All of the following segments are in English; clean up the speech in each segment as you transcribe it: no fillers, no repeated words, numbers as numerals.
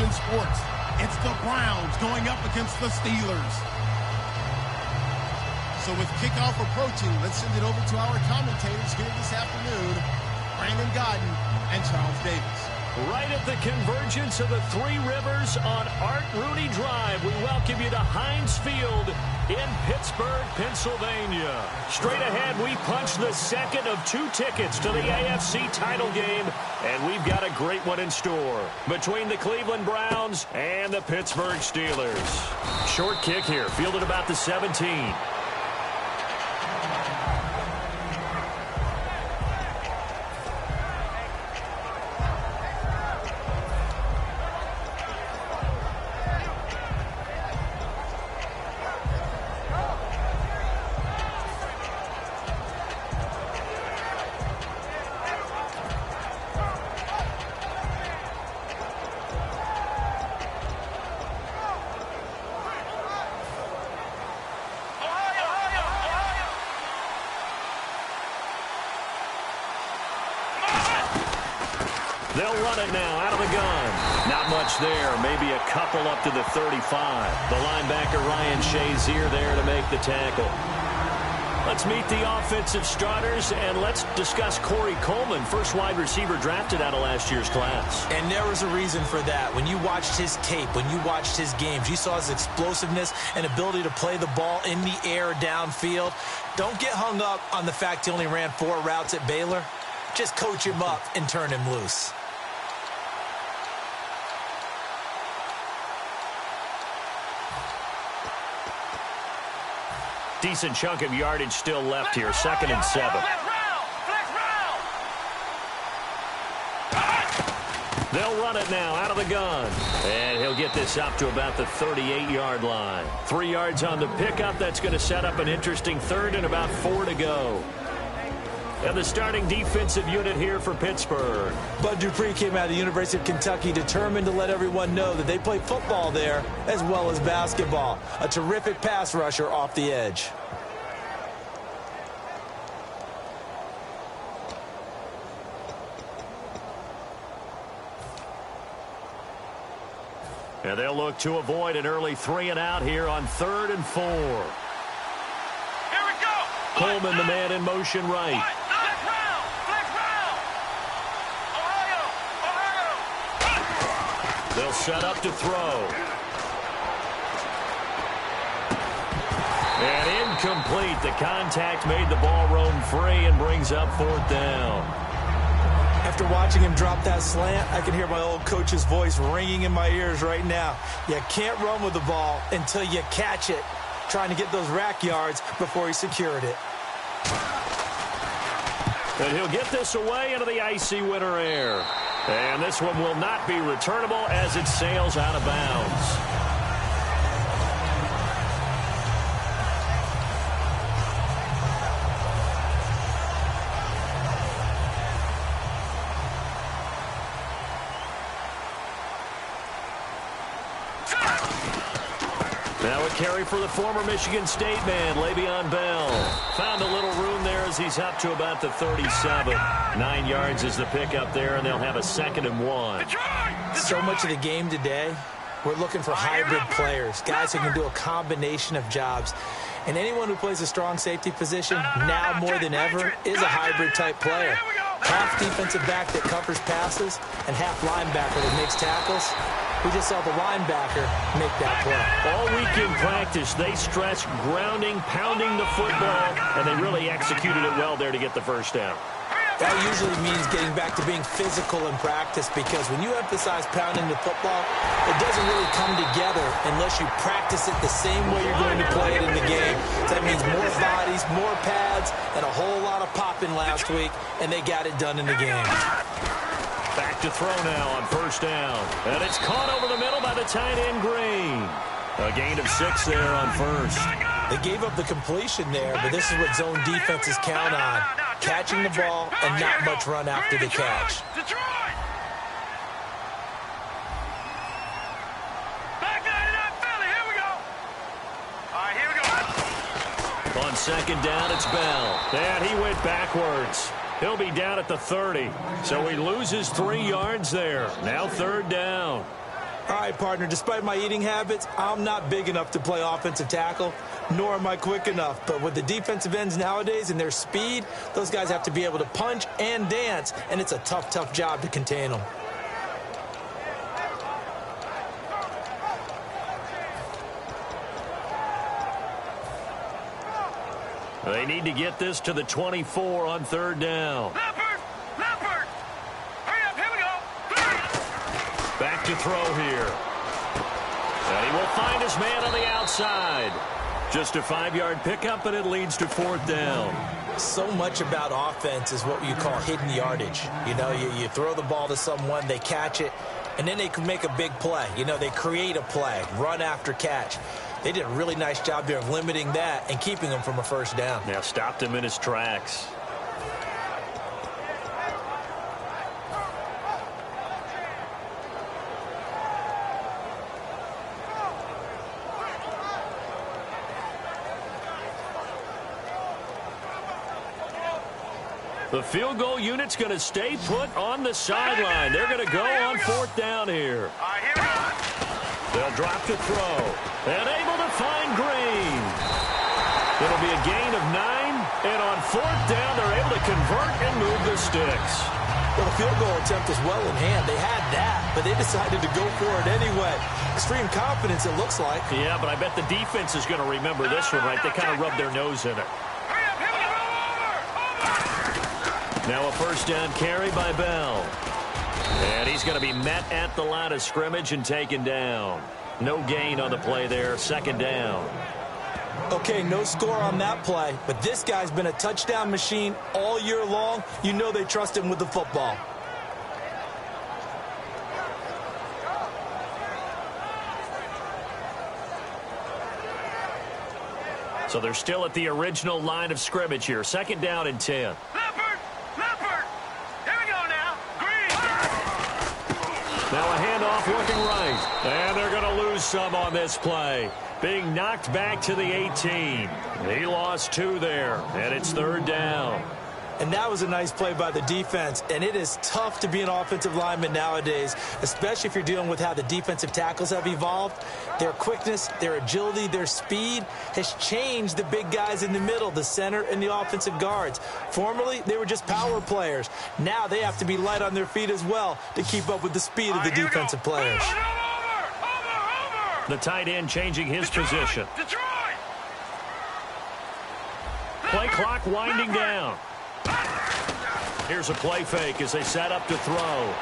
in sports. It's the Browns going up against the Steelers. So with kickoff approaching, let's send it over to our commentators here this afternoon, Brandon Godden and Charles Davis. Right at the convergence of the Three Rivers on Art Rooney Drive, we welcome you to Heinz Field in Pittsburgh, Pennsylvania. Straight ahead, we punch the second of 2 tickets to the AFC title game, and we've got a great one in store between the Cleveland Browns and the Pittsburgh Steelers. Short kick here, fielded about the 17. They'll run it now out of the gun. Not much there. Maybe a couple up to the 35. The linebacker Ryan Shazier there to make the tackle. Let's meet the offensive starters, and let's discuss Corey Coleman, first wide receiver drafted out of last year's class. And there was a reason for that. When you watched his tape, when you watched his games, you saw his explosiveness and ability to play the ball in the air downfield. Don't get hung up on the fact he only ran 4 routes at Baylor. Just coach him up and turn him loose. Decent chunk of yardage still left here. 2nd and 7. They'll run it now out of the gun. And he'll get this up to about the 38-yard line. 3 yards on the pickup. That's going to set up an interesting 3rd and about 4 to go. And the starting defensive unit here for Pittsburgh. Bud Dupree came out of the University of Kentucky determined to let everyone know that they play football there as well as basketball. A terrific pass rusher off the edge. And they'll look to avoid an early 3 and out here on 3rd and 4. Here we go. Coleman, the man in motion right. They'll set up to throw. And incomplete. The contact made the ball roam free and brings up 4th down. After watching him drop that slant, I can hear my old coach's voice ringing in my ears right now. You can't run with the ball until you catch it. Trying to get those rack yards before he secured it. And he'll get this away into the icy winter air. And this one will not be returnable as it sails out of bounds. Now a carry for the former Michigan State man, Le'Veon Bell. Found a little room there as he's up to about the 37. 9 yards is the pickup there, and they'll have a 2nd and 1. So much of the game today, we're looking for hybrid players, guys who can do a combination of jobs. And anyone who plays a strong safety position, now more than ever, is a hybrid-type player. Half defensive back that covers passes, and half linebacker that makes tackles. We just saw the linebacker make that play. All week in practice, they stressed grounding, pounding the football, and they really executed it well there to get the first down. That usually means getting back to being physical in practice, because when you emphasize pounding the football, it doesn't really come together unless you practice it the same way you're going to play it in the game. So that means more bodies, more pads, and a whole lot of popping last week, and they got it done in the game. Back to throw now on 1st down. And it's caught over the middle by the tight end, Green. A gain of 6 there on 1st. They gave up the completion there, but this is what zone defenses count on. Catching the ball and not much run after the catch. On 2nd down, it's Bell. And he went backwards. He'll be down at the 30. So he loses 3 yards there. Now 3rd down. All right, partner, despite my eating habits, I'm not big enough to play offensive tackle, nor am I quick enough. But with the defensive ends nowadays and their speed, those guys have to be able to punch and dance, and it's a tough, tough job to contain them. They need to get this to the 24 on third down. Leopard! Hurry up, here we go! Back to throw here. And he will find his man on the outside. Just a 5-yard pickup, and it leads to fourth down. So much about offense is what you call hidden yardage. You know, you throw the ball to someone, they catch it, and then they can make a big play. You know, they create a play, run after catch. They did a really nice job there of limiting that and keeping him from a first down. Now stopped him in his tracks. The field goal unit's going to stay put on the sideline. They're going to go on fourth down here. All right, here we go. They'll drop to throw. And able to find Green. It'll be a gain of 9. And on fourth down, they're able to convert and move the sticks. Well, the field goal attempt is well in hand. They had that, but they decided to go for it anyway. Extreme confidence, it looks like. Yeah, but I bet the defense is going to remember this one, right? They kind of rubbed their nose in it. Hurry up, here we go. Over! Now a first down carry by Bell. And he's going to be met at the line of scrimmage and taken down. No gain on the play there, second down. Okay, no score on that play, but this guy's been a touchdown machine all year long. You know they trust him with the football. So they're still at the original line of scrimmage here. Second down and 10. Leopard! Here we go now. Green! Now a handoff looking right. And they're going to lose some on this play. Being knocked back to the 18. He lost 2 there, and it's third down. And that was a nice play by the defense. And it is tough to be an offensive lineman nowadays, especially if you're dealing with how the defensive tackles have evolved. Their quickness, their agility, their speed has changed the big guys in the middle, the center and the offensive guards. Formerly, they were just power players. Now they have to be light on their feet as well to keep up with the speed of the defensive players. Over! The tight end changing his position. Detroit! Play clock winding down. Here's a play fake as they set up to throw.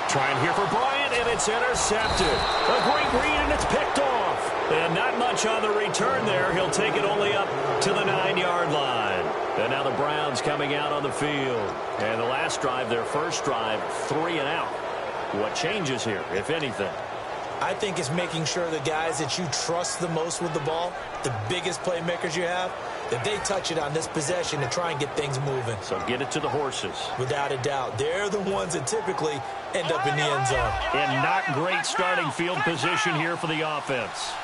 Trying here for Bryant, and it's intercepted. A great read, and it's picked off. And not much on the return there. He'll take it only up to the 9-yard line. And now the Browns coming out on the field. And the last drive, their first drive, 3 and out. What changes here, if anything? I think it's making sure the guys that you trust the most with the ball, the biggest playmakers you have, that they touch it on this possession to try and get things moving. So get it to the horses. Without a doubt. They're the ones that typically end up in the end zone. And not great starting field position here for the offense.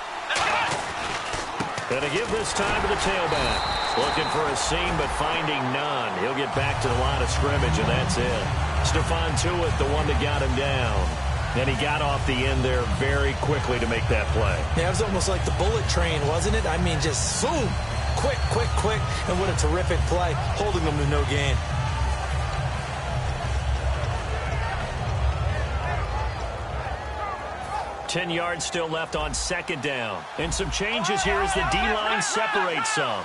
Going to give this time to the tailback. Looking for a seam, but finding none. He'll get back to the line of scrimmage, and that's it. Stephon Tuitt, the one that got him down. And he got off the end there very quickly to make that play. Yeah, it was almost like the bullet train, wasn't it? I mean, just zoom. Quick, quick, quick. And what a terrific play, holding them to no gain. $10 yards still left on second down. And some changes here as the D-line separates some.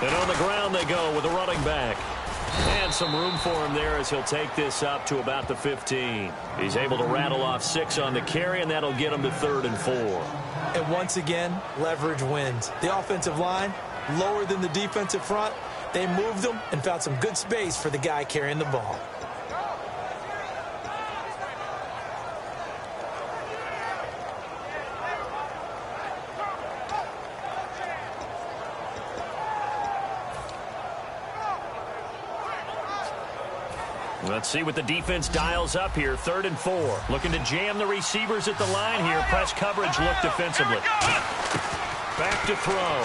And on the ground they go with a running back. And some room for him there as he'll take this up to about the 15. He's able to rattle off 6 on the carry, and that'll get him to 3rd and 4. And once again, leverage wins. The offensive line, lower than the defensive front. They moved them and found some good space for the guy carrying the ball. Let's see what the defense dials up here. 3rd and 4. Looking to jam the receivers at the line here. Press coverage look defensively. Back to throw.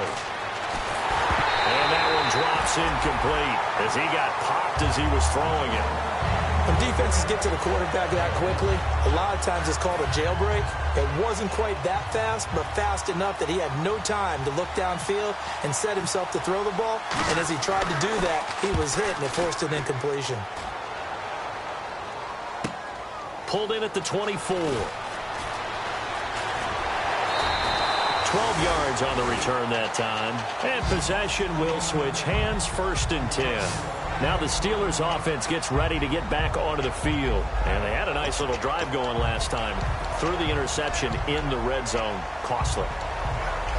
And that one drops incomplete as he got popped as he was throwing it. When defenses get to the quarterback that quickly, a lot of times it's called a jailbreak. It wasn't quite that fast, but fast enough that he had no time to look downfield and set himself to throw the ball. And as he tried to do that, he was hit and it forced an incompletion. Pulled in at the 24. 12 yards on the return that time. And possession will switch hands, 1st and 10. Now the Steelers offense gets ready to get back onto the field. And they had a nice little drive going last time. Threw the interception in the red zone. Costly.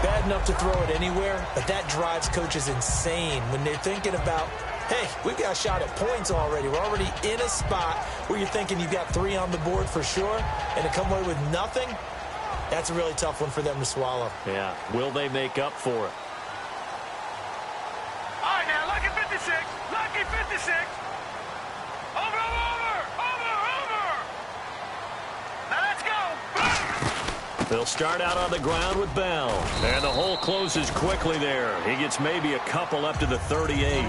Bad enough to throw it anywhere, but that drives coaches insane when they're thinking about, hey, we've got a shot at points already. We're already in a spot where you're thinking you've got 3 on the board for sure, and to come away with nothing, that's a really tough one for them to swallow. Yeah. Will they make up for it? All right, now, lucky 56. Lucky 56. Over. Now let's go. They'll start out on the ground with Bell. And the hole closes quickly there. He gets maybe a couple up to the 38.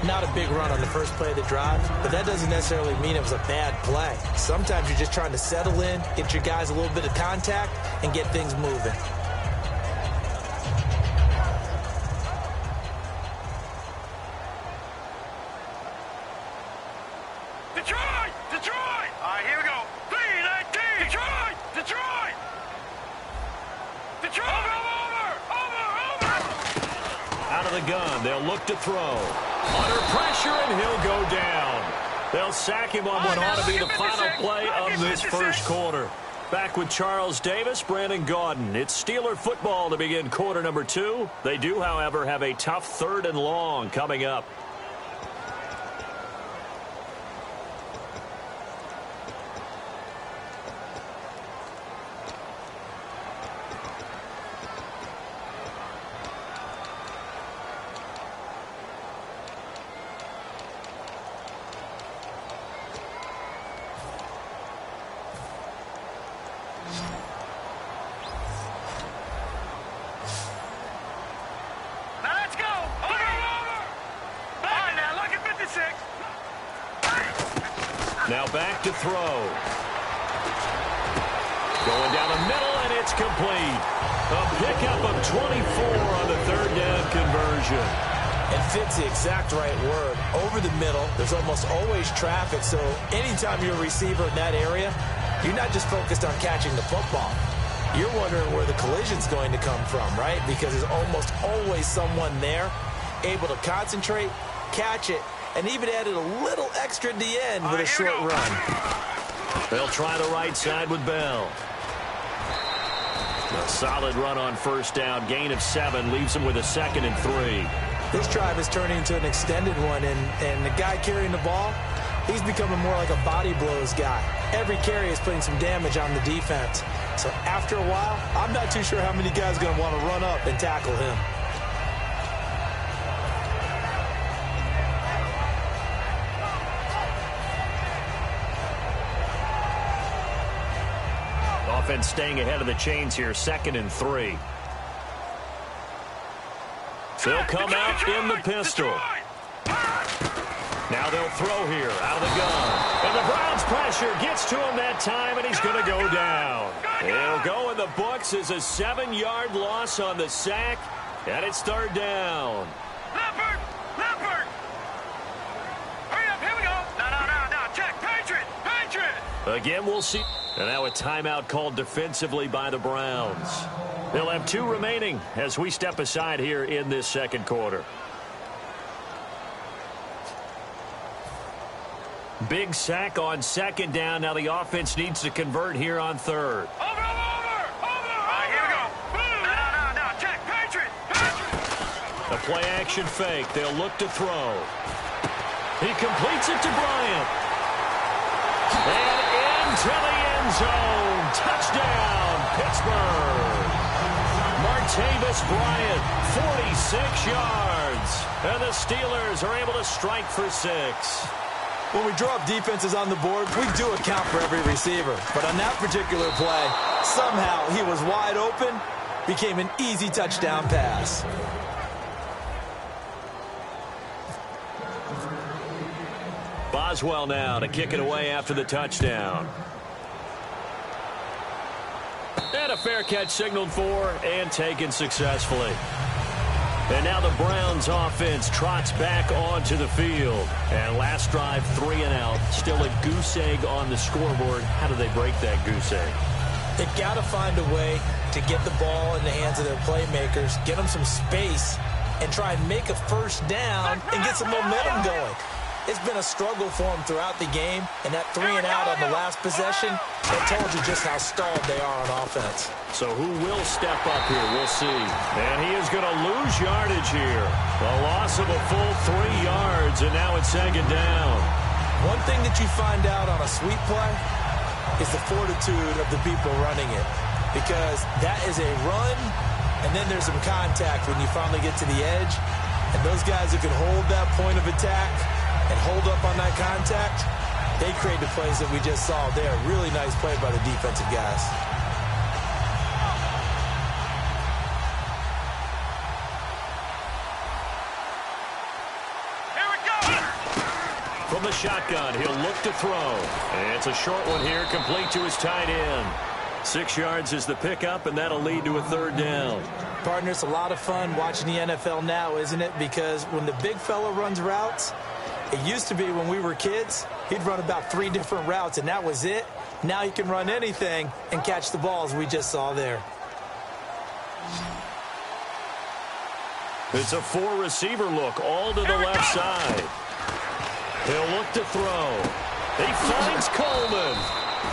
Not a big run on the first play of the drive, but that doesn't necessarily mean it was a bad play. Sometimes you're just trying to settle in, get your guys a little bit of contact, and get things moving. Detroit! All right, here we go. 3-19. Detroit! Over! Out of the gun, they'll look to throw. Under pressure, and he'll go down. They'll sack him on what ought to be the final play of this first quarter. Back with Charles Davis, Brandon Gaudin. It's Steeler football to begin quarter number 2. They do, however, have a tough 3rd and long coming up. Now back to throw. Going down the middle, and it's complete. A pickup of 24 on the 3rd down conversion. It fits the exact right word. Over the middle, there's almost always traffic, so anytime you're a receiver in that area, you're not just focused on catching the football. You're wondering where the collision's going to come from, right? Because there's almost always someone there able to concentrate, catch it, and even added a little extra at the end with a short run. They'll try the right side with Bell. A solid run on 1st down. Gain of 7 leaves him with a 2nd and 3. This drive is turning into an extended one, and the guy carrying the ball, he's becoming more like a body blows guy. Every carry is putting some damage on the defense. So after a while, I'm not too sure how many guys are going to want to run up and tackle him. Offense staying ahead of the chains here, 2nd and 3. They'll come out in the pistol. Now they'll throw here out of the gun. And the Browns pressure gets to him that time, and he's going to go down. He'll go in the books as a 7-yard loss on the sack, and it's 3rd down. Leopard! Hurry up, here we go. No, check, Patriot! Again, we'll see. And now a timeout called defensively by the Browns. They'll have 2 remaining as we step aside here in this 2nd quarter. Big sack on 2nd down. Now the offense needs to convert here on 3rd. Over! All right, here we go. No, check, Patriot! A play-action fake. They'll look to throw. He completes it to Bryant. And into the end zone. Touchdown, Pittsburgh. Martavis Bryant, 46 yards. And the Steelers are able to strike for 6. When we draw up defenses on the board, we do account for every receiver. But on that particular play, somehow he was wide open, became an easy touchdown pass. Boswell now to kick it away after the touchdown. And a fair catch signaled for and taken successfully. And now the Browns offense trots back onto the field. And last drive, 3 and out. Still a goose egg on the scoreboard. How do they break that goose egg? They've got to find a way to get the ball in the hands of their playmakers, get them some space, and try and make a first down and get some momentum going. It's been a struggle for them throughout the game, and that 3 and out on the last possession, that told you just how stalled they are on offense. So who will step up here? We'll see. And he is going to lose yardage here. A loss of a full 3 yards, and now it's second down. One thing that you find out on a sweep play is the fortitude of the people running it, because that is a run, and then there's some contact when you finally get to the edge, and those guys who can hold that point of attack and hold up on that contact, they create the plays that we just saw there. Really nice play by the defensive guys. Here we go. From the shotgun, he'll look to throw. And it's a short one here, complete to his tight end. 6 yards is the pickup, and that'll lead to a third down. Partner, it's a lot of fun watching the NFL now, isn't it? Because when the big fella runs routes, it used to be when we were kids, he'd run about 3 different routes, and that was it. Now he can run anything and catch the balls we just saw there. It's a 4-receiver look, all to the left side. He'll look to throw. He finds Coleman.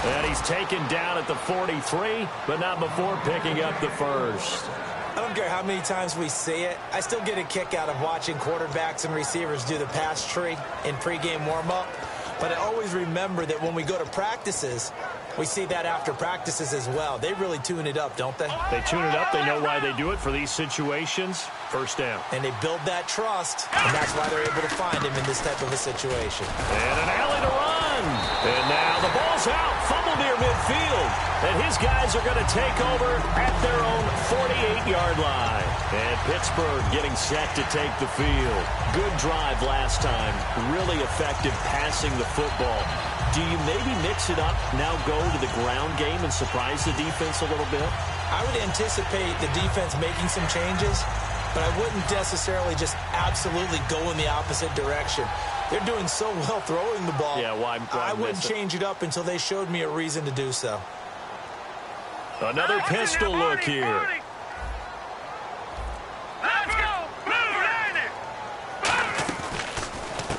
And he's taken down at the 43, but not before picking up the first. I don't care how many times we see it. I still get a kick out of watching quarterbacks and receivers do the pass tree in pregame warm-up. But I always remember that when we go to practices, we see that after practices as well. They really tune it up, don't they? They tune it up. They know why they do it for these situations. First down. And they build that trust, and that's why they're able to find him in this type of a situation. And an alley to run. And now the ball's out. Fumble near midfield. And his guys are going to take over at their own 48-yard line. And Pittsburgh getting set to take the field. Good drive last time. Really effective passing the football. Do you maybe mix it up, now go to the ground game and surprise the defense a little bit? I would anticipate the defense making some changes, but I wouldn't necessarily just absolutely go in the opposite direction. They're doing so well throwing the ball. Yeah, why I wouldn't change it up until they showed me a reason to do so. Another pistol look here. Let's go.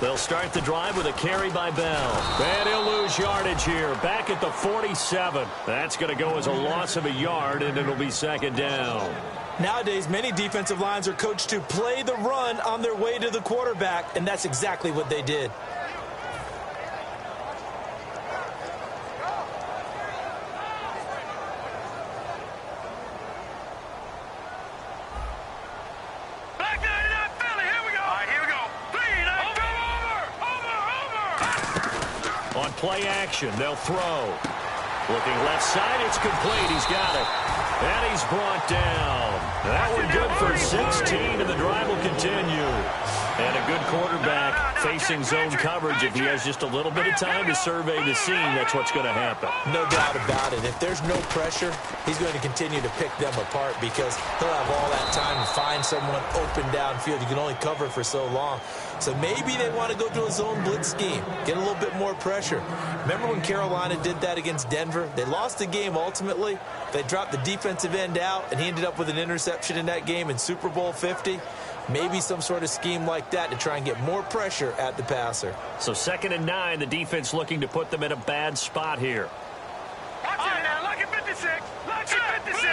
They'll start the drive with a carry by Bell. And he'll lose yardage here. Back at the 47. That's going to go as a loss of a yard, and it'll be second down. Nowadays, many defensive lines are coached to play the run on their way to the quarterback, and that's exactly what they did. On play action, they'll throw. Looking left side, it's complete. He's got it. And he's brought down. That one good for 16, and the drive will continue. And a good quarterback facing zone coverage. If he has just a little bit of time to survey the scene, that's what's going to happen. No doubt about it. If there's no pressure, he's going to continue to pick them apart because he'll have all that time to find someone open downfield. You can only cover for so long. So maybe they want to go to a zone blitz scheme, get a little bit more pressure. Remember when Carolina did that against Denver? They lost the game ultimately. They dropped the defensive end out, and he ended up with an interception in that game in Super Bowl 50. Maybe some sort of scheme like that to try and get more pressure at the passer. So 2nd and 9, the defense looking to put them in a bad spot here. Watch it now, lucky 56. Lucky 56.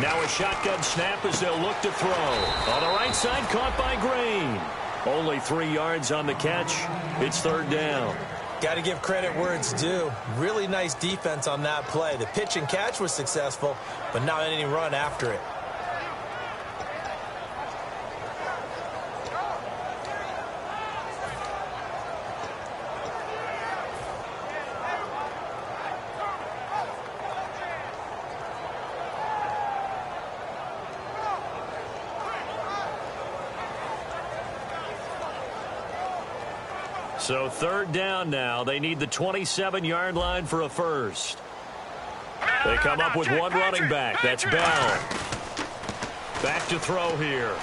Now a shotgun snap as they'll look to throw. On the right side, caught by Green. Only 3 yards on the catch. It's third down. Got to give credit where it's due. Really nice defense on that play. The pitch and catch was successful, but not any run after it. So third down now. They need the 27-yard line for a first. They come up with one running back. That's Bell. Back to throw here.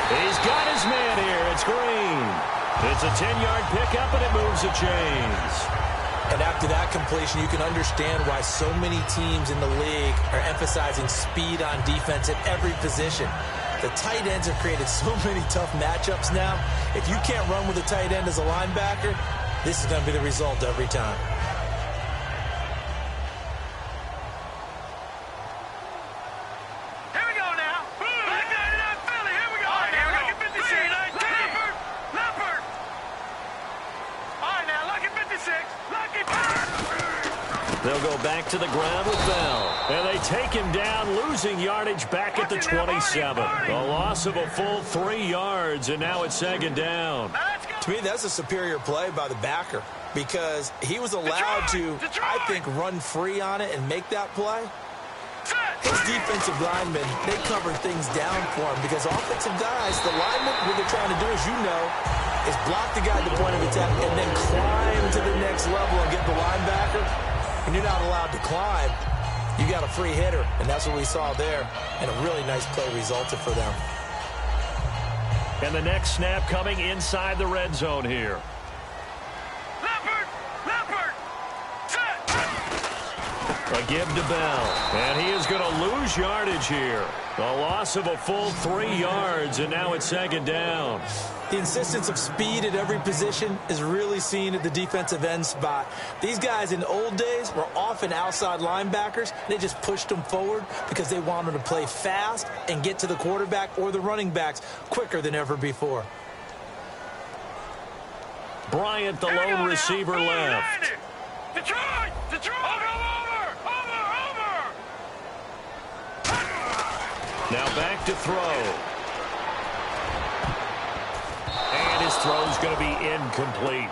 He's got his man here. It's Green. It's a 10-yard pickup, and it moves the chains. And after that completion, you can understand why so many teams in the league are emphasizing speed on defense at every position. The tight ends have created so many tough matchups now. If you can't run with a tight end as a linebacker, this is going to be the result every time. Here we go now. Back down to that Philly. Here we go. All right, now, look at 56. Leopard. All right, now, look at 56. Lucky They'll go back to the ground with Bell. And they take him down, losing yardage back at the 27. A loss of a full 3 yards, and now it's second down. To me, that's a superior play by the backer because he was allowed to, I think, run free on it and make that play. His defensive linemen, they covered things down for him because offensive guys, the linemen, what they're trying to do, as you know, is block the guy at the point of attack and then climb to the next level and get the linebacker. When you're not allowed to climb, you got a free hitter, and that's what we saw there, and a really nice play resulted for them. And the next snap coming inside the red zone here. Leopard. Set. A give to Bell. And he is going to lose yardage here. A loss of a full 3 yards, and now it's second down. The insistence of speed at every position is really seen at the defensive end spot. These guys in the old days were often outside linebackers. They just pushed them forward because they wanted to play fast and get to the quarterback or the running backs quicker than ever before. Bryant, the lone receiver, left. Detroit. Over. Now back to throw. And his throw's going to be incomplete.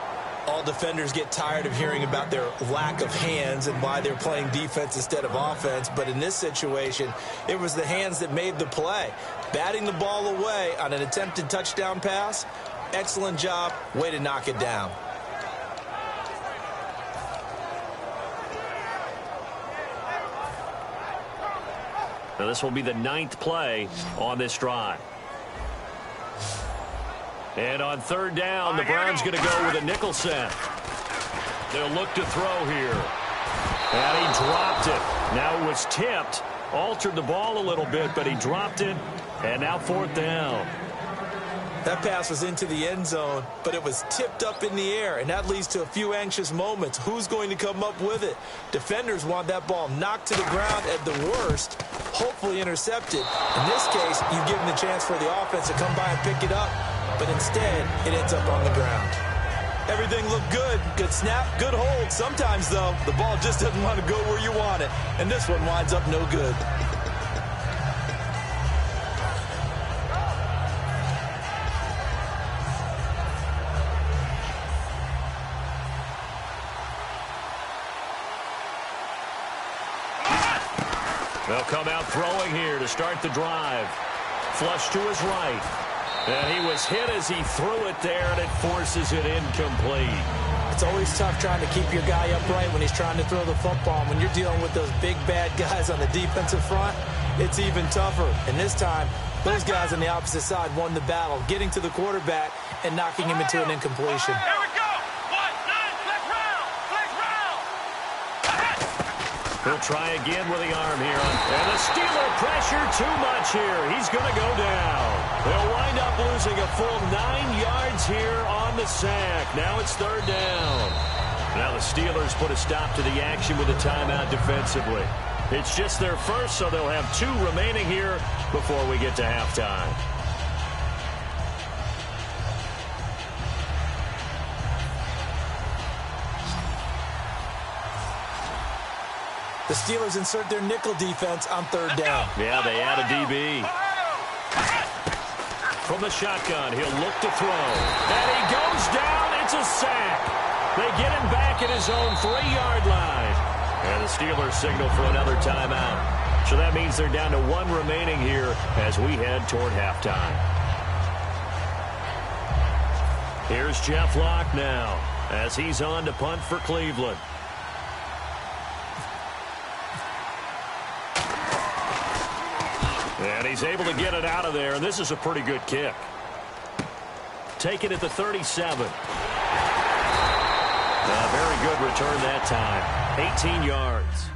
All defenders get tired of hearing about their lack of hands and why they're playing defense instead of offense. But in this situation, it was the hands that made the play. Batting the ball away on an attempted touchdown pass, excellent job. Way to knock it down. Now this will be the 9th play on this drive. And on third down, the Browns going to go with a nickel set. They'll look to throw here. And he dropped it. Now it was tipped. Altered the ball a little bit, but he dropped it. And now fourth down. That pass was into the end zone, but it was tipped up in the air, and that leads to a few anxious moments. Who's going to come up with it? Defenders want that ball knocked to the ground at the worst, hopefully intercepted. In this case, you give them the chance for the offense to come by and pick it up, but instead, it ends up on the ground. Everything looked good. Good snap, good hold. Sometimes, though, the ball just doesn't want to go where you want it, and this one winds up no good. They'll come out throwing here to start the drive. Flush to his right. And he was hit as he threw it there, and it forces it incomplete. It's always tough trying to keep your guy upright when he's trying to throw the football. When you're dealing with those big, bad guys on the defensive front, it's even tougher. And this time, those guys on the opposite side won the battle, getting to the quarterback and knocking him into an incompletion. Here we go. 1-9. Let's round. He'll try again with the arm here. And the Steeler pressure too much here. He's going to go down. They'll wind up losing a full 9 yards here on the sack. Now it's third down. Now the Steelers put a stop to the action with a timeout defensively. It's just their first, so they'll have 2 remaining here before we get to halftime. The Steelers insert their nickel defense on third down. Yeah, they add a DB. From the shotgun, he'll look to throw. And he goes down. It's a sack. They get him back at his own 3-yard line. And the Steelers signal for another timeout. So that means they're down to 1 remaining here as we head toward halftime. Here's Jeff Locke now as he's on to punt for Cleveland. And he's able to get it out of there, and this is a pretty good kick. Take it at the 37. A very good return that time. 18 yards.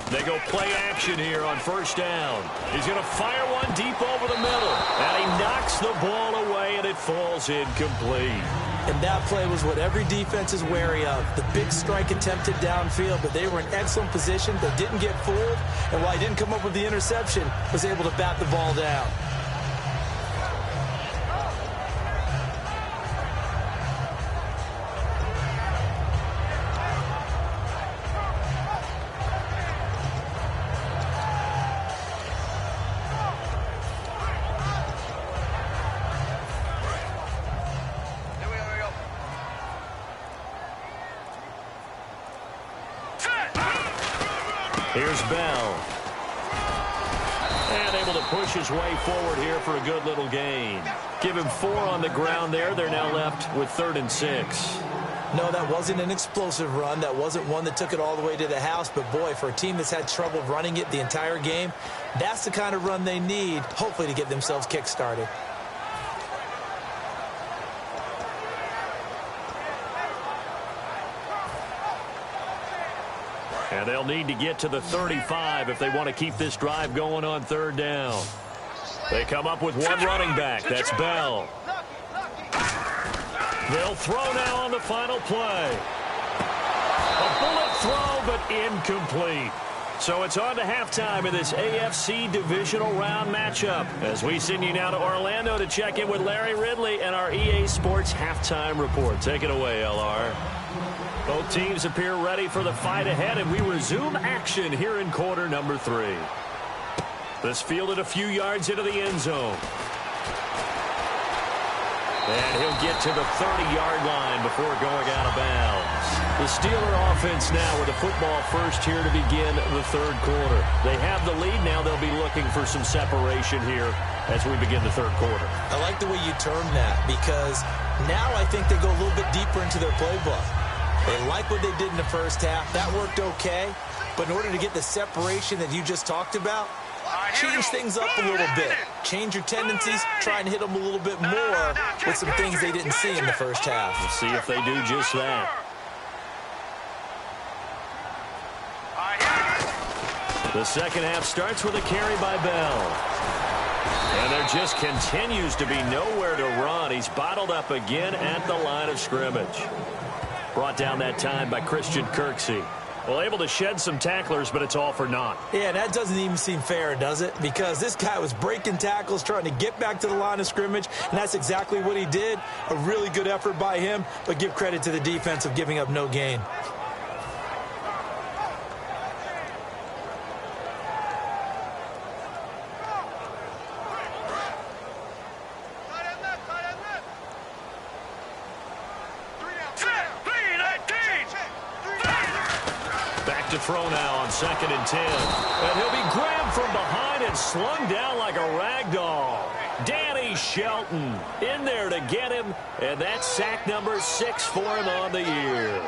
They go play action here on first down. He's going to fire one deep over the middle. And he knocks the ball away, and it falls incomplete. And that play was what every defense is wary of. The big strike attempted downfield, but they were in excellent position. They didn't get fooled. And while he didn't come up with the interception, was able to bat the ball down. Here's Bell. And able to push his way forward here for a good little gain. Give him 4 on the ground there. They're now left with 3rd and 6. No, that wasn't an explosive run. That wasn't one that took it all the way to the house. But, boy, for a team that's had trouble running it the entire game, that's the kind of run they need, hopefully, to get themselves kick-started. And they'll need to get to the 35 if they want to keep this drive going on 3rd down. They come up with one running back. That's Bell. They'll throw now on the final play. A bullet throw, but incomplete. So it's on to halftime in this AFC divisional round matchup as we send you now to Orlando to check in with Larry Ridley and our EA Sports halftime report. Take it away, LR. Both teams appear ready for the fight ahead, and we resume action here in quarter number 3. This fielded a few yards into the end zone. And he'll get to the 30-yard line before going out of bounds. The Steeler offense now with the football first here to begin the 3rd quarter. They have the lead. Now they'll be looking for some separation here as we begin the 3rd quarter. I like the way you termed that because now I think they go a little bit deeper into their playbook. They like what they did in the first half. That worked okay. But in order to get the separation that you just talked about, change things up a little bit. Change your tendencies. Try and hit them a little bit more with some things they didn't see in the first half. We'll see if they do just that. The second half starts with a carry by Bell. And there just continues to be nowhere to run. He's bottled up again at the line of scrimmage. Brought down that time by Christian Kirksey. Well, able to shed some tacklers, but it's all for naught. Yeah, that doesn't even seem fair, does it? Because this guy was breaking tackles, trying to get back to the line of scrimmage, and that's exactly what he did. A really good effort by him, but give credit to the defense of giving up no gain. To throw now on 2nd and 10. And he'll be grabbed from behind and slung down like a rag doll. Danny Shelton in there to get him, and that's sack number 6 for him on the year.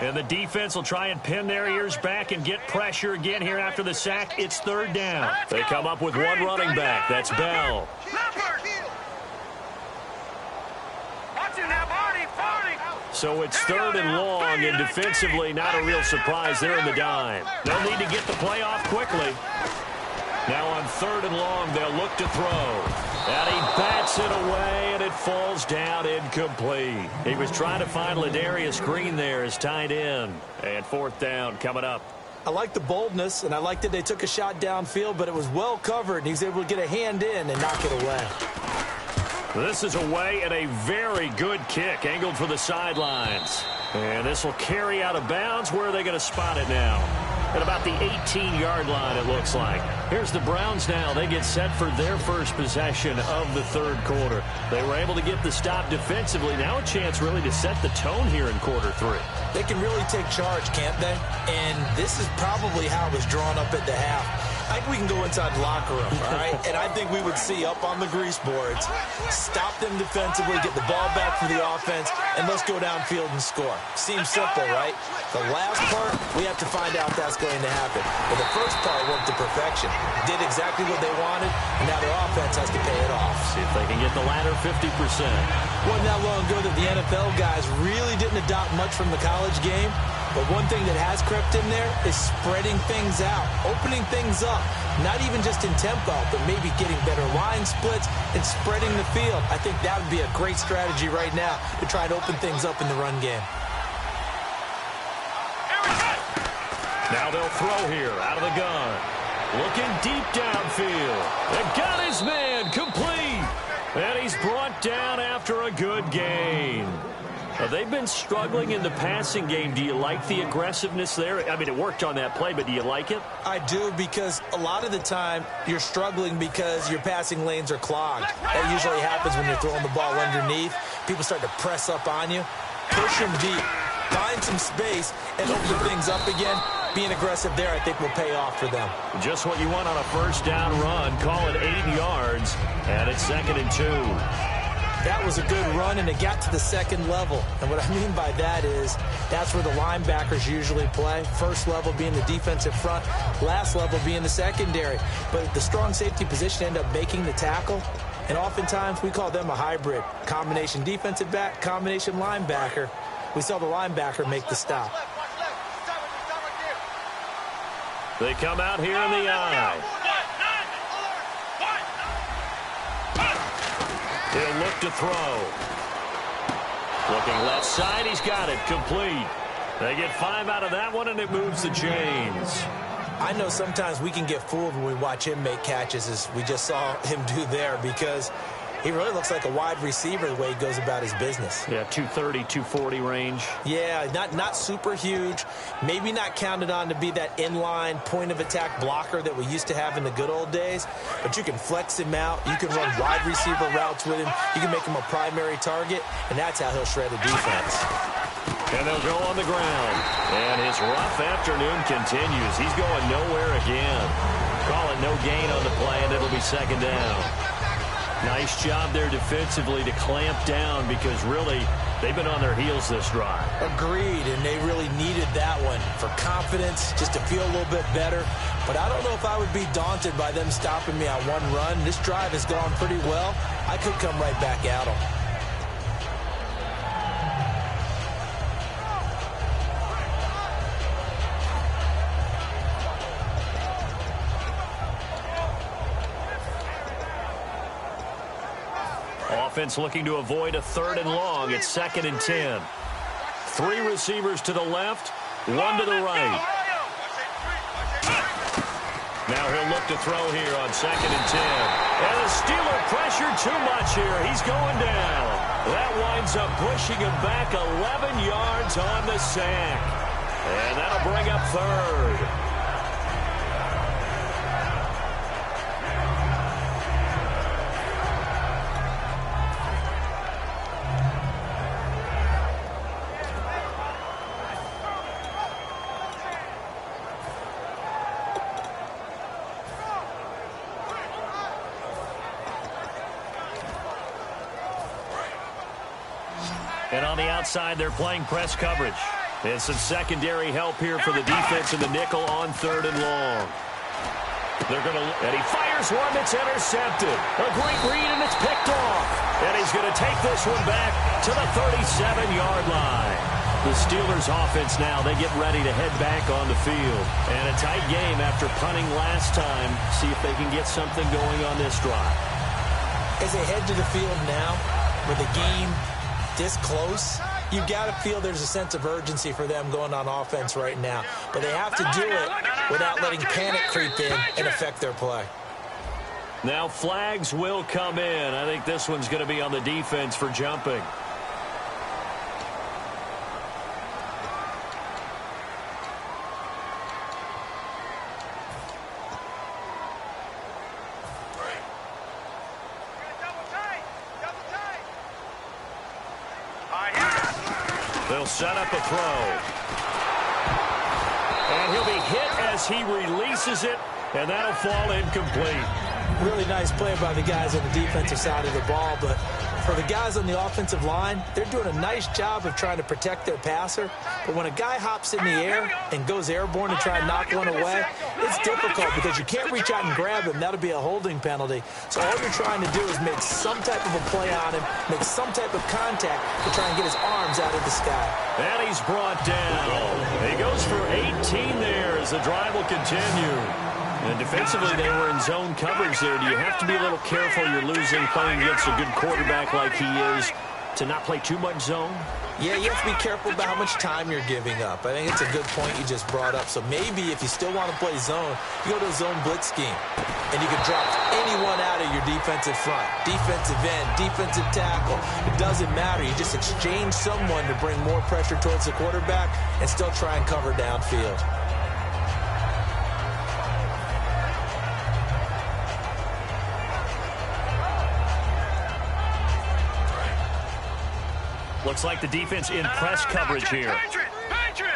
And the defense will try and pin their ears back and get pressure again here after the sack. It's third down. They come up with one running back. That's Bell. So it's third and long, and defensively not a real surprise. They're in the dime. They'll need to get the play off quickly. Now on third and long, they'll look to throw. And he bats it away, and it falls down incomplete. He was trying to find Ladarius Green there as tight end. And fourth down coming up. I like the boldness, and I like that they took a shot downfield, but it was well covered, and he was able to get a hand in and knock it away. This is away and a very good kick, angled for the sidelines. And this will carry out of bounds. Where are they going to spot it now? At about the 18-yard line, it looks like. Here's the Browns now. They get set for their first possession of the third quarter. They were able to get the stop defensively. Now a chance really to set the tone here in quarter three. They can really take charge, can't they? And this is probably how it was drawn up at the half. I think we can go inside the locker room, all right? And I think we would see up on the grease boards, stop them defensively, get the ball back for the offense, and let's go downfield and score. Seems simple, right? The last part, we have to find out if that's going to happen. But the first part worked to perfection. Did exactly what they wanted, and now their offense has to pay it off. See if they can get the latter 50%. Wasn't that long ago that the NFL guys really didn't adopt much from the college game. But one thing that has crept in there is spreading things out, opening things up, not even just in tempo, but maybe getting better line splits and spreading the field. I think that would be a great strategy right now to try and open things up in the run game. Now they'll throw here out of the gun. Looking deep downfield. And got his man complete. And he's brought down after a good gain. They've been struggling in the passing game. Do you like the aggressiveness there? I mean, it worked on that play, but do you like it? I do, because a lot of the time you're struggling because your passing lanes are clogged. That usually happens when you're throwing the ball underneath. People start to press up on you. Push them deep. Find some space and open things up again. Being aggressive there, I think, will pay off for them. Just what you want on a first down run. Call it 8 yards, and it's 2nd and 2. That was a good run, and it got to the second level. And what I mean by that is that's where the linebackers usually play. First level being the defensive front, last level being the secondary. But the strong safety position ended up making the tackle, and oftentimes we call them a hybrid. Combination defensive back, combination linebacker. We saw the linebacker make the stop. They come out here in the eye. He'll look to throw. Looking left side, he's got it, complete. They get 5 out of that one, and it moves the chains. I know sometimes we can get fooled when we watch him make catches, as we just saw him do there, because he really looks like a wide receiver the way he goes about his business. Yeah, 230, 240 range. Yeah, not super huge. Maybe not counted on to be that inline point-of-attack blocker that we used to have in the good old days. But you can flex him out. You can run wide receiver routes with him. You can make him a primary target, and that's how he'll shred a defense. And they'll go on the ground. And his rough afternoon continues. He's going nowhere again. Call it no gain on the play, and it'll be 2nd down. Nice job there defensively to clamp down, because really they've been on their heels this drive. Agreed, and they really needed that one for confidence, just to feel a little bit better. But I don't know if I would be daunted by them stopping me on one run. This drive has gone pretty well. I could come right back at them. Offense looking to avoid a 3rd and long. It's 2nd and 10. 3 receivers to the left, 1 to the right. Now he'll look to throw here on 2nd and 10. And the Steeler pressure too much here. He's going down. That winds up pushing him back 11 yards on the sack. And that'll bring up 3rd. And on the outside, they're playing press coverage. And some secondary help here for the defense in the nickel on 3rd and long. And he fires one that's intercepted. A great read, and it's picked off. And he's going to take this one back to the 37-yard line. The Steelers offense now, they get ready to head back on the field. And a tight game after punting last time. See if they can get something going on this drive. As they head to the field now, with the game this close, you've got to feel there's a sense of urgency for them going on offense right now. But they have to do it without letting panic creep in and affect their play. Now flags will come in. I think this one's going to be on the defense for jumping. They'll set up a throw. And he'll be hit as he releases it, and that'll fall incomplete. Really nice play by the guys on the defensive side of the ball, but for the guys on the offensive line, they're doing a nice job of trying to protect their passer. But when a guy hops in the air and goes airborne to try and knock one away, it's difficult because you can't reach out and grab him. That'll be a holding penalty. So all you're trying to do is make some type of a play on him, make some type of contact to try and get his arms out of the sky. And he's brought down. He goes for 18 there as the drive will continue. And defensively, they were in zone coverage there. Do you have to be a little careful? You're losing playing against a good quarterback like he is to not play too much zone? Yeah, you have to be careful about how much time you're giving up. I think it's a good point you just brought up. So maybe if you still want to play zone, you go to a zone blitz scheme. And you can drop anyone out of your defensive front. Defensive end, defensive tackle. It doesn't matter. You just exchange someone to bring more pressure towards the quarterback and still try and cover downfield. Looks like the defense in press coverage here. Patriot!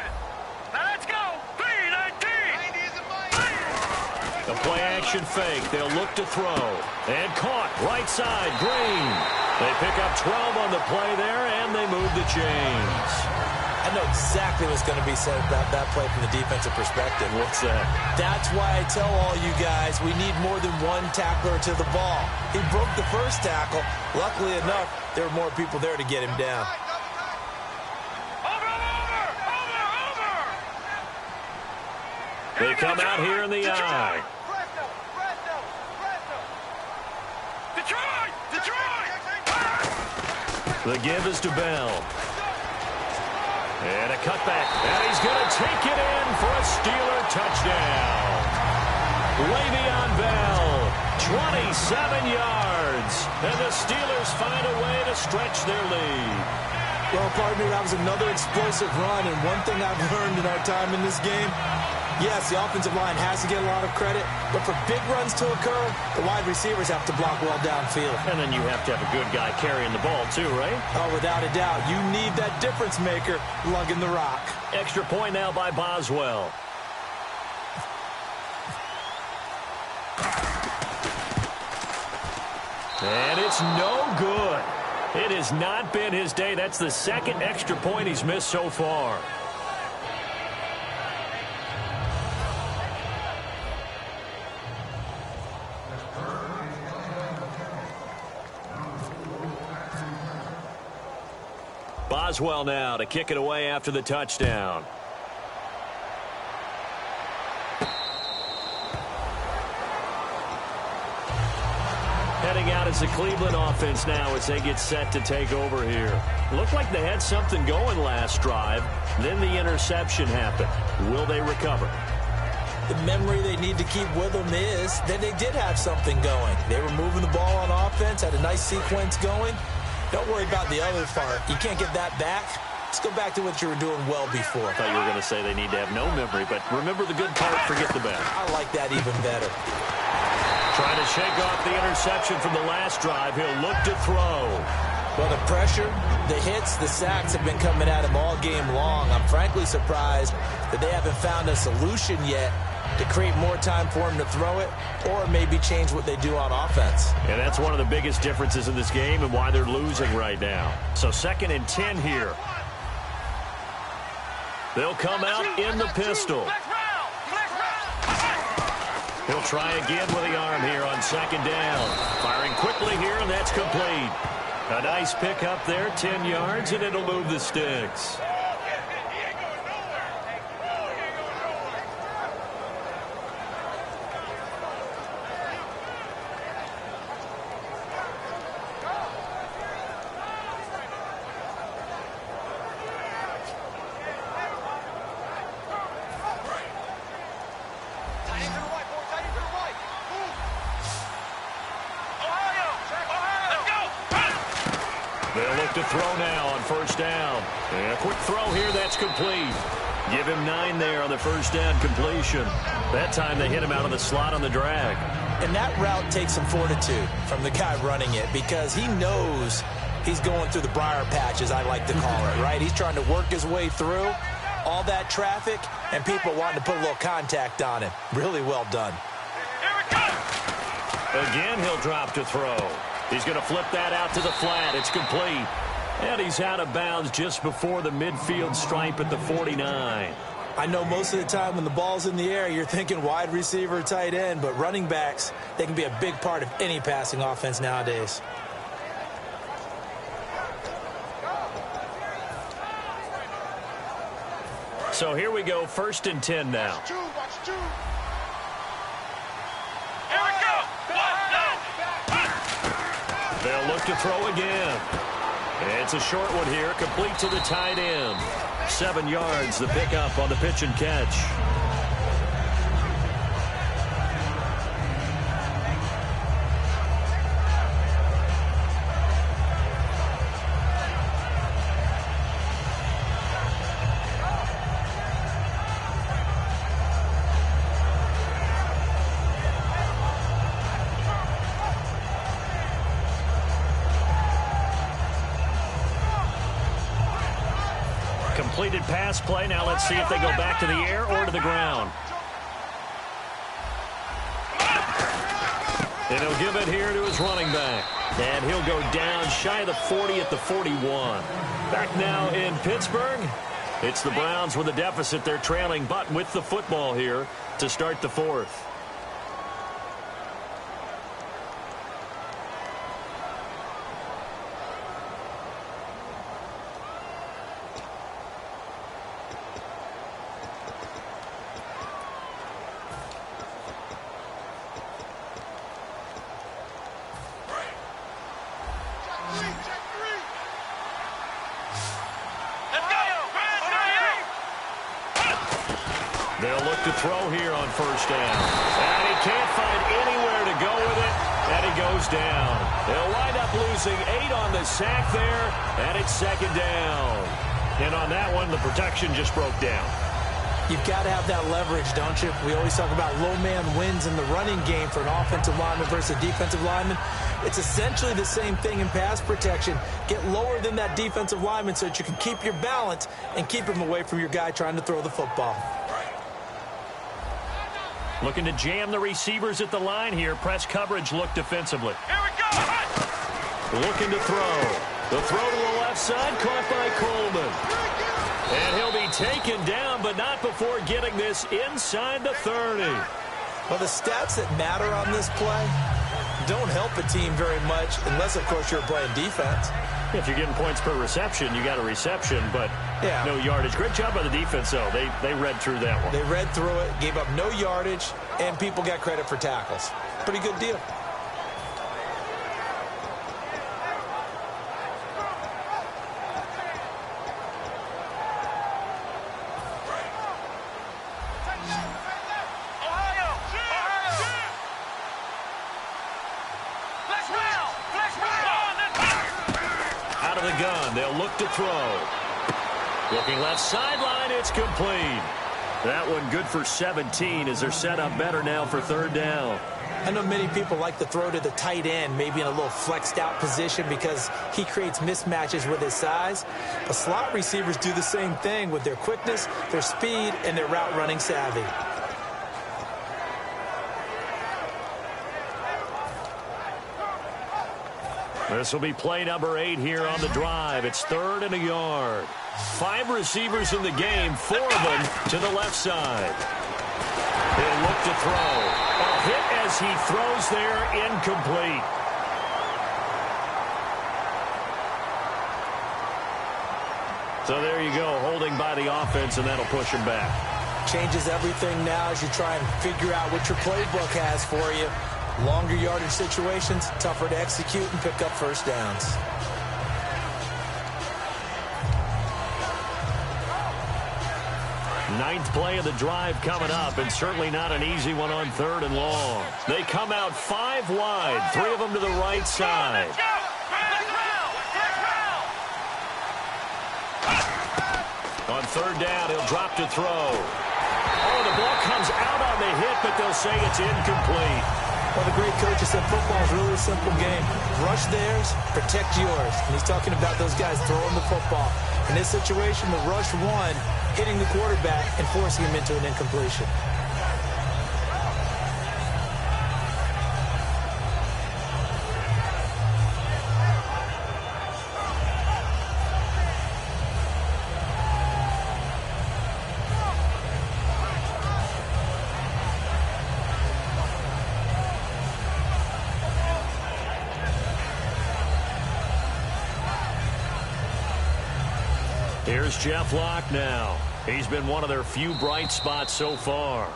Now let's go! 3-19! The play action fake. They'll look to throw. And caught. Right side. Green. They pick up 12 on the play there, and they move the chains. I know exactly what's going to be said about that play from the defensive perspective. What's that? That's why I tell all you guys we need more than one tackler to the ball. He broke the first tackle. Luckily enough, there were more people there to get him down. They come out here in the eye. Detroit! The give is to Bell. And a cutback. And he's going to take it in for a Steeler touchdown. Le'Veon Bell, 27 yards. And the Steelers find a way to stretch their lead. Well, partner, that was another explosive run. And one thing I've learned in our time in this game, yes, the offensive line has to get a lot of credit, but for big runs to occur, the wide receivers have to block well downfield. And then you have to have a good guy carrying the ball too, right? Oh, without a doubt. You need that difference maker lugging the rock. Extra point now by Boswell. And it's no good. It has not been his day. That's the second extra point he's missed so far. Boswell now to kick it away after the touchdown. Heading out as the Cleveland offense now as they get set to take over here. Looked like they had something going last drive. Then the interception happened. Will they recover? The memory they need to keep with them is that they did have something going. They were moving the ball on offense, had a nice sequence going. Don't worry about the other part. You can't get that back. Let's go back to what you were doing well before. I thought you were going to say they need to have no memory, but remember the good part, forget the bad. I like that even better. Trying to shake off the interception from the last drive. He'll look to throw. Well, the pressure, the hits, the sacks have been coming at him all game long. I'm frankly surprised that they haven't found a solution yet to create more time for him to throw it or maybe change what they do on offense. And that's one of the biggest differences in this game and why they're losing right now. So 2nd and 10 here. They'll come out in the pistol. He'll try again with the arm here on second down. Firing quickly here, and that's complete. A nice pickup there, 10 yards, and it'll move the sticks. They'll look to throw now on first down. And a quick throw here, that's complete. Give him 9 there on the first down completion. That time they hit him out of the slot on the drag. And that route takes some fortitude from the guy running it because he knows he's going through the briar patch, as I like to call it, right? He's trying to work his way through all that traffic and people wanting to put a little contact on him. Really well done. Again, he'll drop to throw. He's going to flip that out to the flat. It's complete. And he's out of bounds just before the midfield stripe at the 49. I know most of the time when the ball's in the air, you're thinking wide receiver, tight end, but running backs, they can be a big part of any passing offense nowadays. So here we go, 1st and 10 now. They'll look to throw again. It's a short one here, complete to the tight end. 7 yards, the pickup on the pitch and catch. Completed pass play. Now let's see if they go back to the air or to the ground. And he'll give it here to his running back. And he'll go down shy of the 40 at the 41. Back now in Pittsburgh. It's the Browns with a deficit. They're trailing, but with the football here to start the 4th. They'll look to throw here on first down. And he can't find anywhere to go with it, and he goes down. They'll wind up losing 8 on the sack there, and it's 2nd down. And on that one, the protection just broke down. You've got to have that leverage, don't you? We always talk about low man wins in the running game for an offensive lineman versus a defensive lineman. It's essentially the same thing in pass protection. Get lower than that defensive lineman so that you can keep your balance and keep him away from your guy trying to throw the football. Looking to jam the receivers at the line here. Press coverage look defensively. Here we go. Looking to throw. The throw to the left side, caught by Coleman. And he'll be taken down, but not before getting this inside the 30. Well, the stats that matter on this play don't help a team very much unless, of course, you're playing defense. If you're getting points per reception, you got a reception, but no yardage. Great job by the defense, though. They read through that one. They read through it, gave up no yardage, and people got credit for tackles. Pretty good deal. Out of the gun, they'll look to throw. Looking left sideline, it's complete. That one good for 17 as they're set up better now for 3rd down. I know many people like to throw to the tight end, maybe in a little flexed out position because he creates mismatches with his size. But slot receivers do the same thing with their quickness, their speed, and their route running savvy. This will be play number 8 here on the drive. It's 3rd and a yard. 5 receivers in the game, 4 of them to the left side. He'll look to throw. A hit as he throws there, incomplete. So there you go, holding by the offense, and that'll push him back. Changes everything now as you try and figure out what your playbook has for you. Longer yardage situations, tougher to execute and pick up first downs. Ninth play of the drive coming up, and certainly not an easy one on 3rd and long. They come out 5 wide, 3 of them to the right side. On 3rd down, he'll drop to throw. Oh, the ball comes out on the hit, but they'll say it's incomplete. Well, the great coach has said football is really a simple game. Rush theirs, protect yours. And he's talking about those guys throwing the football. In this situation, with rush 1, hitting the quarterback and forcing him into an incompletion. Here's Jeff Locke now. He's been one of their few bright spots so far.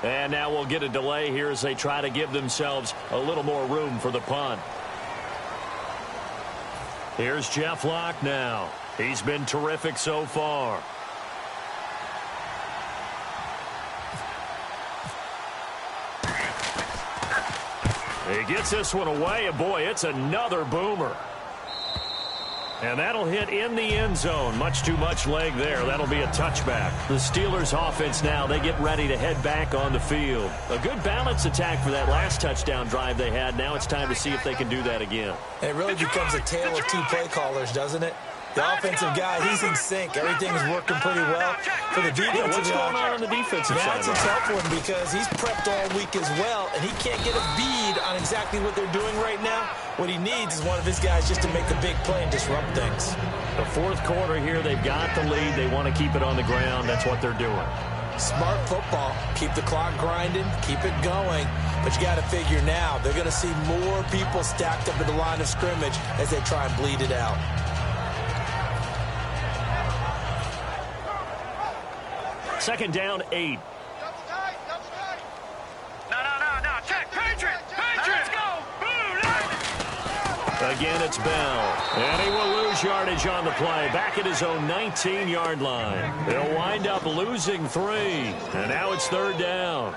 And now we'll get a delay here as they try to give themselves a little more room for the punt. Here's Jeff Locke now. He's been terrific so far. He gets this one away, and boy, it's another boomer. And that'll hit in the end zone. Much too much leg there. That'll be a touchback. The Steelers offense now, they get ready to head back on the field. A good balance attack for that last touchdown drive they had. Now it's time to see if they can do that again. It really becomes a tale of 2 play callers, doesn't it? The offensive guy, he's in sync. Everything is working pretty well. For the defensive what's going on the defensive side? That's a tough one because he's prepped all week as well, and he can't get a bead on exactly what they're doing right now. What he needs is one of his guys just to make a big play and disrupt things. The 4th quarter here, they've got the lead. They want to keep it on the ground. That's what they're doing. Smart football. Keep the clock grinding. Keep it going. But you got to figure now, they're going to see more people stacked up at the line of scrimmage as they try and bleed it out. Second down, 8. No. Check. Patriot. Let's go. Again, it's Bell. And he will lose yardage on the play. Back at his own 19-yard line. They'll wind up losing 3. And now it's 3rd down.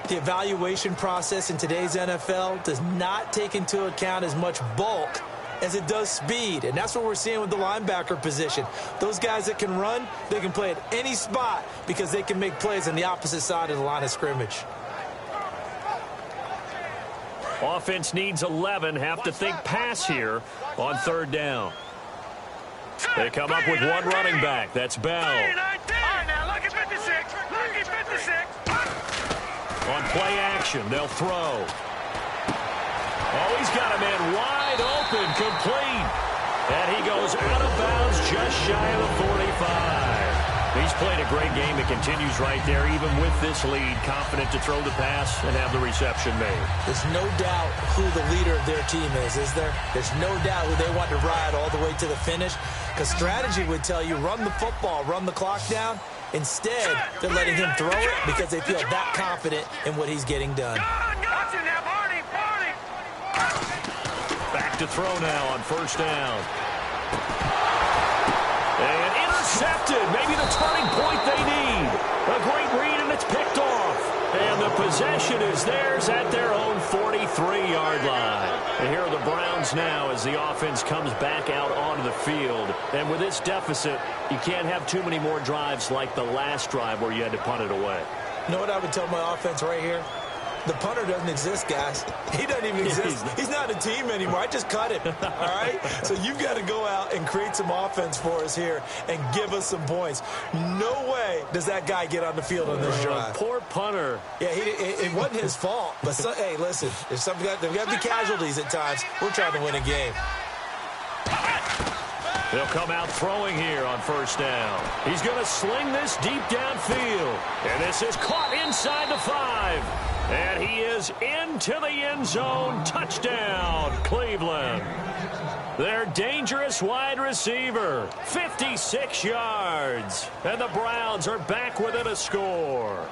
The evaluation process in today's NFL does not take into account as much bulk as it does speed, and that's what we're seeing with the linebacker position. Those guys that can run, they can play at any spot because they can make plays on the opposite side of the line of scrimmage. Offense needs 11, have to think pass here on 3rd down. They come up with 1 running back. That's Bell. All right, now, lucky 56. Lucky 56. On play action, they'll throw. Oh, he's got a man wide open, complete. And he goes out of bounds just shy of the 45. He's played a great game. It continues right there, even with this lead, confident to throw the pass and have the reception made. There's no doubt who the leader of their team is there? There's no doubt who they want to ride all the way to the finish. Because strategy would tell you, run the football, run the clock down. Instead, they're letting him throw it because they feel that confident in what he's getting done. Back to throw now on 1st down. And intercepted. Maybe the turning point they need. A great read, and it's picked off. And the possession is theirs at their own 43-yard line. And here are the Browns now as the offense comes back out onto the field. And with this deficit, you can't have too many more drives like the last drive where you had to punt it away. You know what I would tell my offense right here? The punter doesn't exist, guys. He doesn't even exist. He's not a team anymore. I just cut him, all right? So you've got to go out and create some offense for us here and give us some points. No way does that guy get on the field on this drive. Poor punter. Yeah, it wasn't his fault. But, hey, listen, there's got to be casualties at times. We're trying to win a game. He'll come out throwing here on first down. He's going to sling this deep downfield. And this is caught inside the 5. And he is into the end zone. Touchdown, Cleveland. Their dangerous wide receiver, 56 yards. And the Browns are back within a score.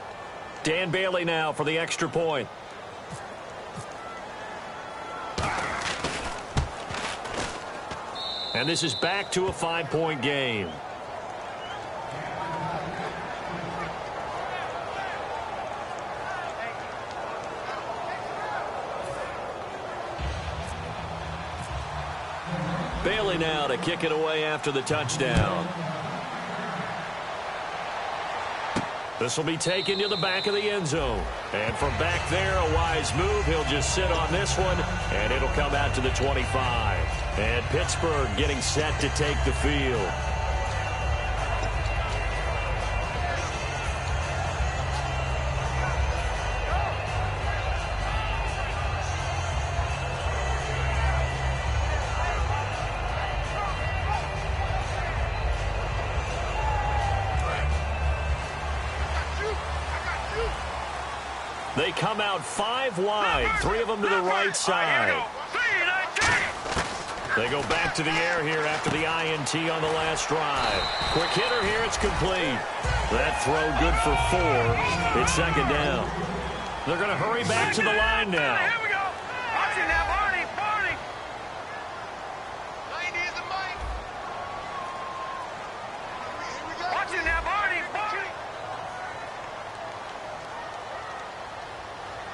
Dan Bailey now for the extra point. And this is back to a 5-point game. Bailey now to kick it away after the touchdown. This will be taken to the back of the end zone. And from back there, a wise move. He'll just sit on this one, and it'll come out to the 25. And Pittsburgh getting set to take the field. They come out 5 wide, 3 of them to the right side. They go back to the air here after the INT on the last drive. Quick hitter here, it's complete. That throw good for 4. It's second down. They're going to hurry back to the line now. Here we go. Watch it now, Barney. Barney. 90 is the mic. Watch it now, Barney. Barney.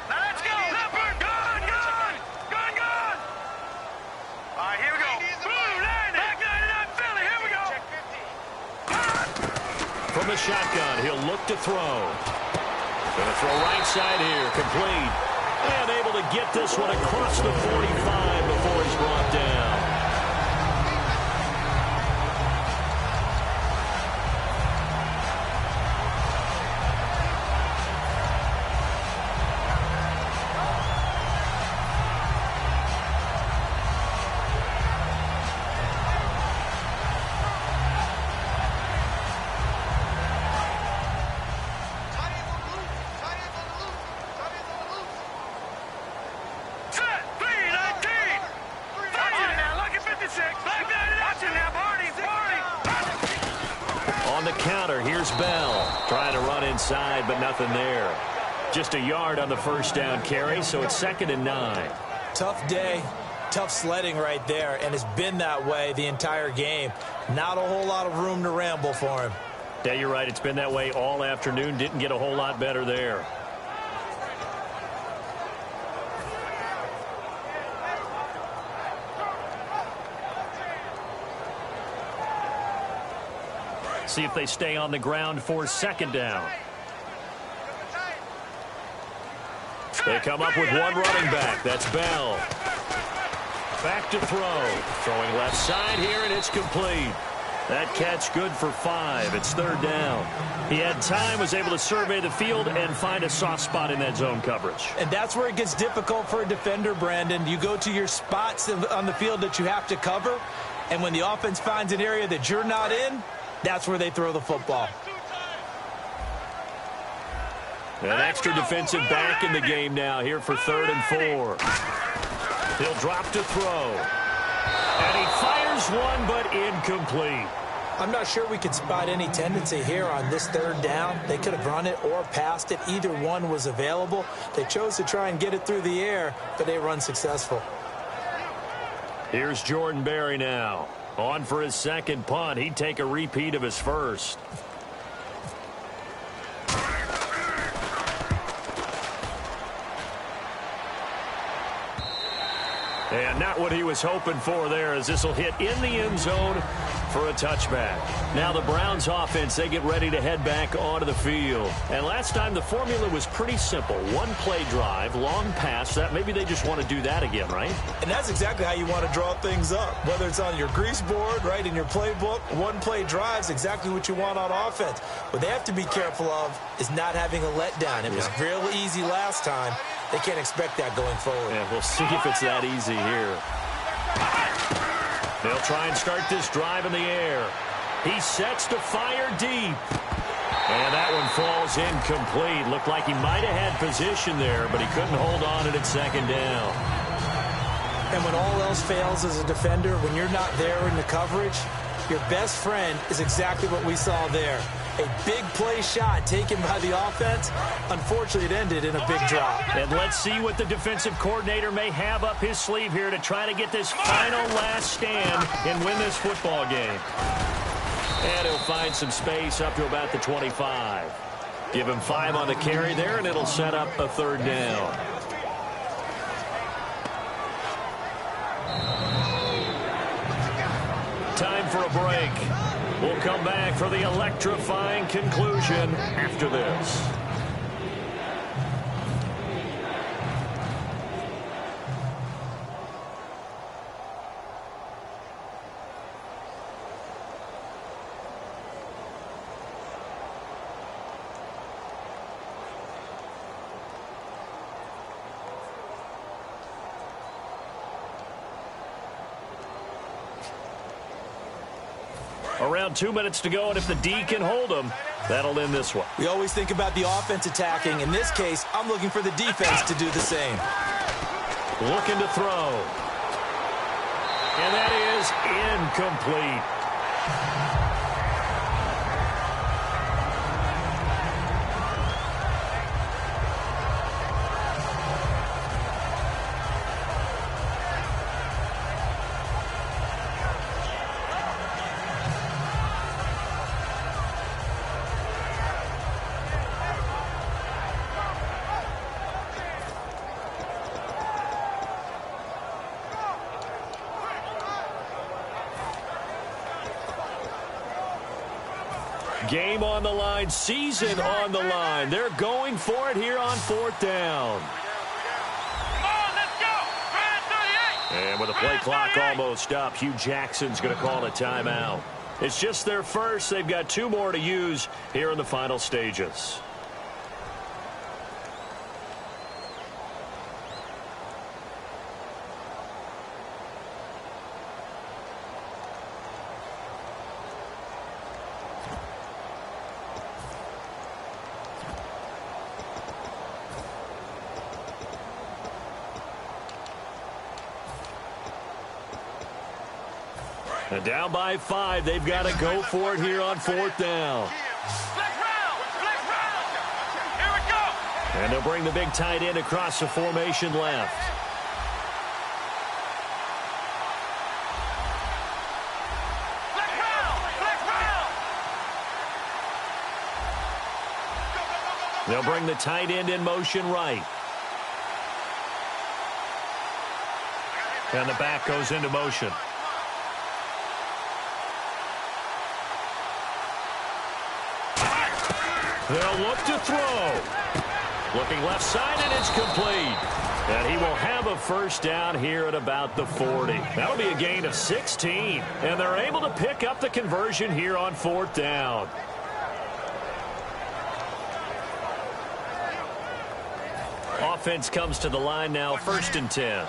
Now let's go. Leopard. Gun, gun. Gun, gun. All right, here we go. Blue 90. Back 99 Philly. Here we go. Check 50. From the shotgun, he'll look to throw. Going to throw right side here, complete. And able to get this one across the 45 before he's brought down. But nothing there. Just a yard on the first down carry, so it's 2nd and 9. Tough day, tough sledding right there, and it's been that way the entire game. Not a whole lot of room to ramble for him. Yeah, you're right. It's been that way all afternoon. Didn't get a whole lot better there. See if they stay on the ground for 2nd down. They come up with one running back. That's Bell. Back to throw. Throwing left side here, and it's complete. That catch good for 5. It's 3rd down. He had time, was able to survey the field and find a soft spot in that zone coverage. And that's where it gets difficult for a defender, Brandon. You go to your spots on the field that you have to cover, and when the offense finds an area that you're not in, that's where they throw the football. An extra defensive back in the game now here for 3rd and 4. He'll drop to throw. And he fires one, but incomplete. I'm not sure we could spot any tendency here on this 3rd down. They could have run it or passed it. Either one was available. They chose to try and get it through the air, but they were unsuccessful. Here's Jordan Berry now. On for his 2nd punt. He'd take a repeat of his 1st. And not what he was hoping for there, as this will hit in the end zone for a touchback. Now the Browns offense, they get ready to head back onto the field. And last time the formula was pretty simple. 1 play drive, long pass. That maybe they just want to do that again, right? And that's exactly how you want to draw things up. Whether it's on your grease board, right, in your playbook, 1 play drive is exactly what you want on offense. What they have to be careful of is not having a letdown. It was real easy last time. They can't expect that going forward. Yeah, we'll see if it's that easy here. They'll try and start this drive in the air. He sets to fire deep. And that one falls incomplete. Looked like he might have had position there, but he couldn't hold on to it at second down. And when all else fails as a defender, when you're not there in the coverage, your best friend is exactly what we saw there. A big play shot taken by the offense. Unfortunately, it ended in a big drop. And let's see what the defensive coordinator may have up his sleeve here to try to get this final last stand and win this football game. And he'll find some space up to about the 25. Give him 5 on the carry there, and it'll set up a third down. Time for a break. We'll come back for the electrifying conclusion after this. Around 2 minutes to go, and if the D can hold them, that'll end this one. We always think about the offense attacking. In this case, I'm looking for the defense to do the same. Looking to throw. And that is incomplete. Game on the line, season on the line. They're going for it here on 4th down. Come on, let's go. And with the play clock almost up, Hugh Jackson's going to call a timeout. It's just their first. They've got 2 more to use here in the final stages. And down by 5, they've got to go for it here on 4th down. Flex round. Here we go. And they'll bring the big tight end across the formation left. Flex round. They'll bring the tight end in motion right. And the back goes into motion. They'll look to throw. Looking left side, and it's complete. And he will have a first down here at about the 40. That'll be a gain of 16. And they're able to pick up the conversion here on 4th down. Offense comes to the line now, 1st and 10.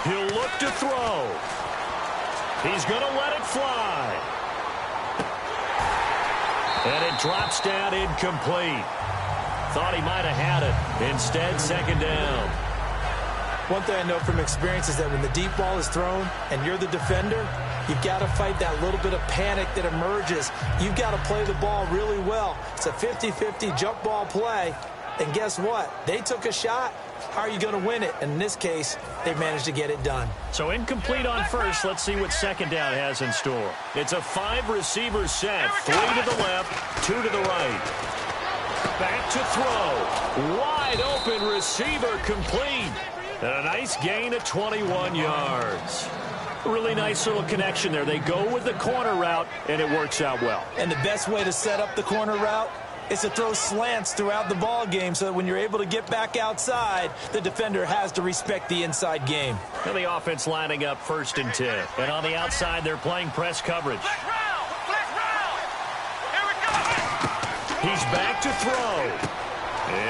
He'll look to throw. He's going to let it fly. And it drops down incomplete. Thought he might have had it. Instead, 2nd down. One thing I know from experience is that when the deep ball is thrown and you're the defender, you've got to fight that little bit of panic that emerges. You've got to play the ball really well. It's a 50-50 jump ball play. And guess what? They took a shot. How are you going to win it? And in this case, they managed to get it done. So incomplete on first. Let's see what 2nd down has in store. It's a 5-receiver set. 3 to the left, 2 to the right. Back to throw. Wide open receiver complete. And a nice gain of 21 yards. Really nice little connection there. They go with the corner route, and it works out well. And the best way to set up the corner route is to throw slants throughout the ball game so that when you're able to get back outside, the defender has to respect the inside game. And the offense lining up 1st and 10. And on the outside, they're playing press coverage. He's back to throw.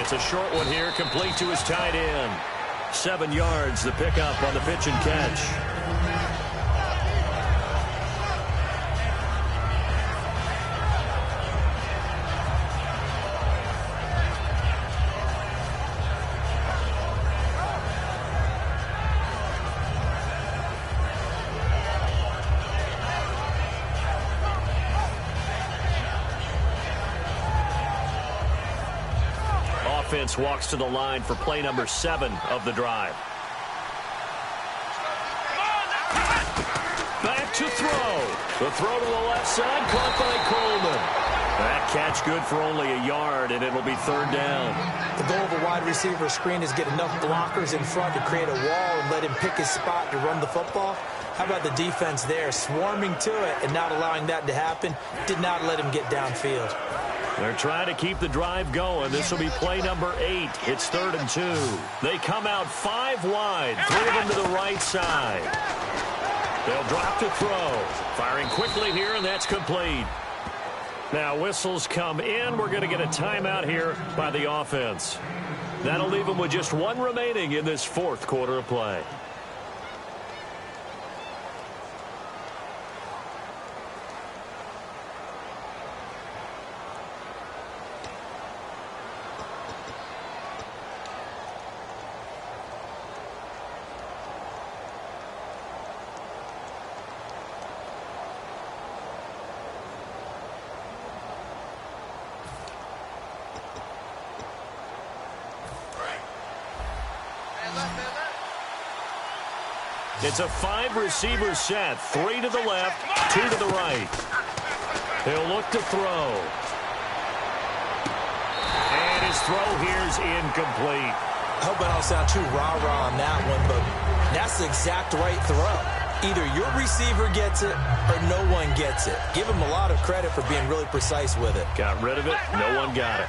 It's a short one here, complete to his tight end. 7 yards, the pickup on the pitch and catch. Offense walks to the line for play number 7 of the drive. Back to throw. The throw to the left side, caught by Coleman. That catch good for only a yard, and it'll be 3rd down. The goal of a wide receiver screen is get enough blockers in front to create a wall and let him pick his spot to run the football. How about the defense there, swarming to it and not allowing that to happen? Did not let him get downfield. They're trying to keep the drive going. This will be play number 8. It's 3rd and 2. They come out 5 wide, 3 of them to the right side. They'll drop to throw. Firing quickly here, and that's complete. Now whistles come in. We're going to get a timeout here by the offense. That'll leave them with just 1 remaining in this 4th quarter of play. It's a 5-receiver set, 3 to the left, 2 to the right. He'll look to throw. And his throw here's incomplete. I hope I don't sound too rah-rah on that one, but that's the exact right throw. Either your receiver gets it or no one gets it. Give him a lot of credit for being really precise with it. Got rid of it. No one got it.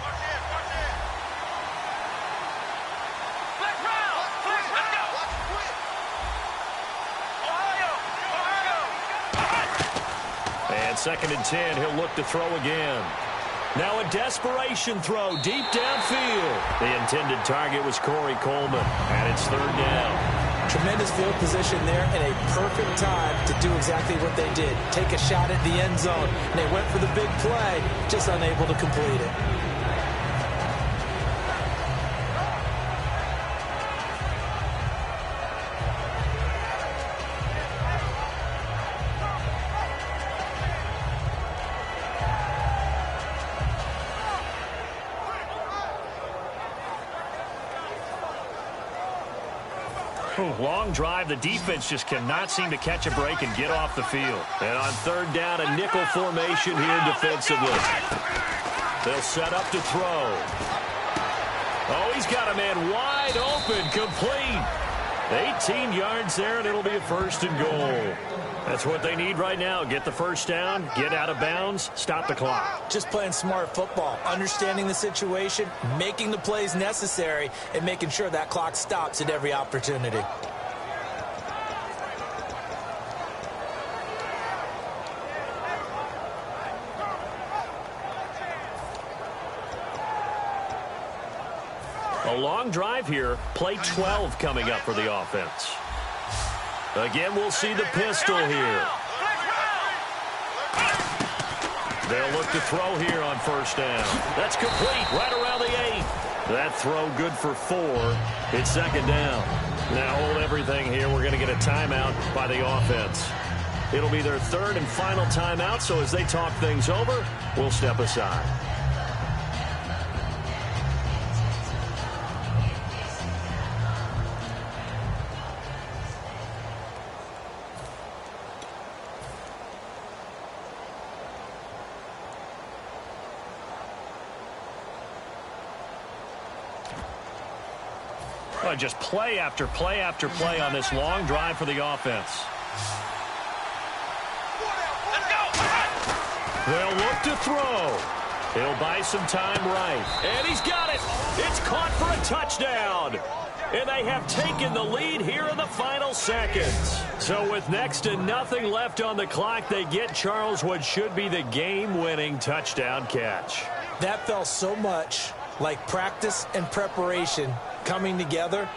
And 2nd and 10, he'll look to throw again. Now a desperation throw deep downfield. The intended target was Corey Coleman, and it's 3rd down. Tremendous field position there and a perfect time to do exactly what they did. Take a shot at the end zone. And they went for the big play, just unable to complete it. Long drive. The defense just cannot seem to catch a break and get off the field. And on 3rd down, a nickel formation here defensively. They'll set up to throw. Oh, he's got a man wide open, complete. 18 yards there, and it'll be a 1st and goal. That's what they need right now. Get the 1st down, get out of bounds, stop the clock. Just playing smart football, understanding the situation, making the plays necessary, and making sure that clock stops at every opportunity. A long drive here. Play 12 coming up for the offense. Again, we'll see the pistol here. They'll look to throw here on 1st down. That's complete right around the 8. That throw good for 4. It's 2nd down. Now hold everything here. We're going to get a timeout by the offense. It'll be their 3rd and final timeout, so as they talk things over, we'll step aside. Just play after play after play on this long drive for the offense. Let's go. They'll look to throw. He'll buy some time right. And he's got it. It's caught for a touchdown. And they have taken the lead here in the final seconds. So with next to nothing left on the clock, they get Charles what should be the game-winning touchdown catch. That felt so much like practice and preparation coming together.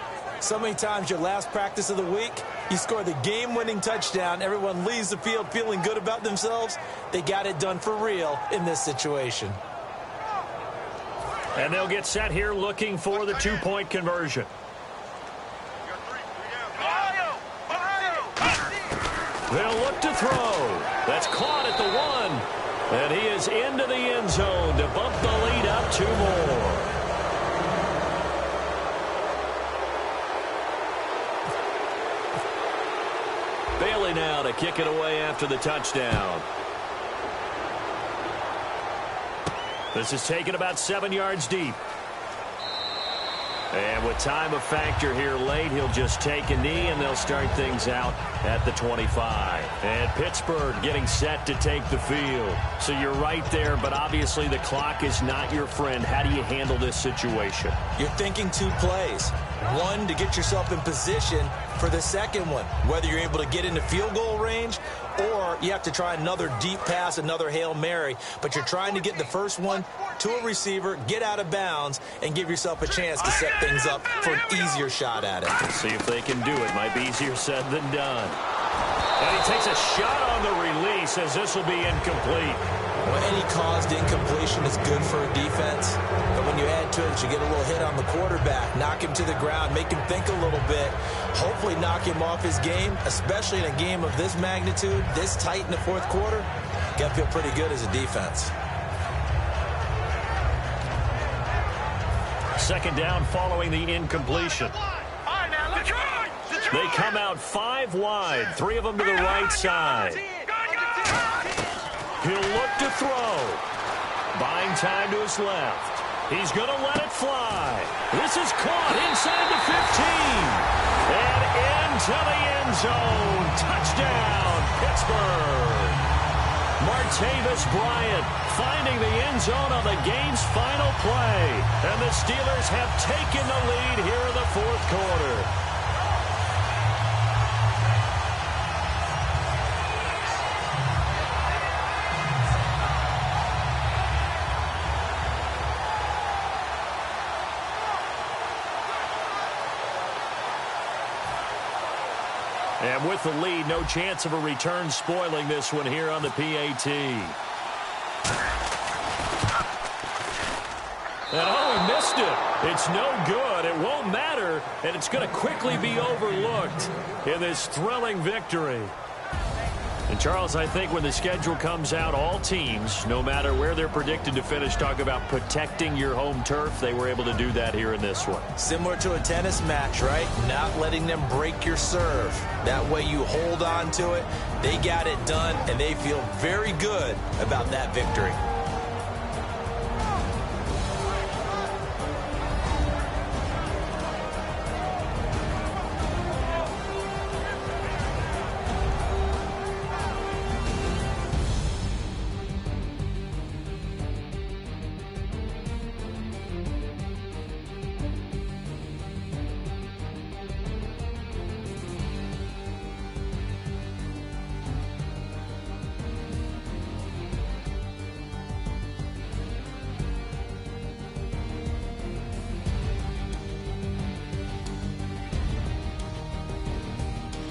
So many times your last practice of the week, you score the game-winning touchdown. Everyone leaves the field feeling good about themselves. They got it done for real in this situation. And they'll get set here looking for the two-point conversion. They'll look to throw. That's caught at the 1. And he is into the end zone to bump the lead up 2 more. Bailey now to kick it away after the touchdown. This is taken about 7 yards deep. And with time a factor here late, he'll just take a knee, and they'll start things out at the 25. And Pittsburgh getting set to take the field. So you're right there, but obviously the clock is not your friend. How do you handle this situation? You're thinking 2 plays. One, to get yourself in position for the second one, whether you're able to get into field goal range or you have to try another deep pass, another Hail Mary. But you're trying to get the first one to a receiver, get out of bounds, and give yourself a chance to set things up for an easier shot at it. See if they can do it. Might be easier said than done. And he takes a shot on the release as this will be incomplete. Well, any caused incompletion is good for a defense. But when you add to it, you get a little hit on the quarterback, knock him to the ground, make him think a little bit, hopefully knock him off his game, especially in a game of this magnitude, this tight in the fourth quarter. Got to feel pretty good as a defense. Second down following the incompletion. They come out 5 wide, 3 of them to the right side. He'll look to throw. Buying time to his left. He's going to let it fly. This is caught inside the 15. And into the end zone. Touchdown, Pittsburgh. Martavis Bryant finding the end zone on the game's final play. And the Steelers have taken the lead here in the fourth quarter. And with the lead, no chance of a return spoiling this one here on the PAT. And oh, he missed it. It's no good. It won't matter. And it's going to quickly be overlooked in this thrilling victory. And, Charles, I think when the schedule comes out, all teams, no matter where they're predicted to finish, talk about protecting your home turf. They were able to do that here in this one. Similar to a tennis match, right? Not letting them break your serve. That way you hold on to it. They got it done, and they feel very good about that victory.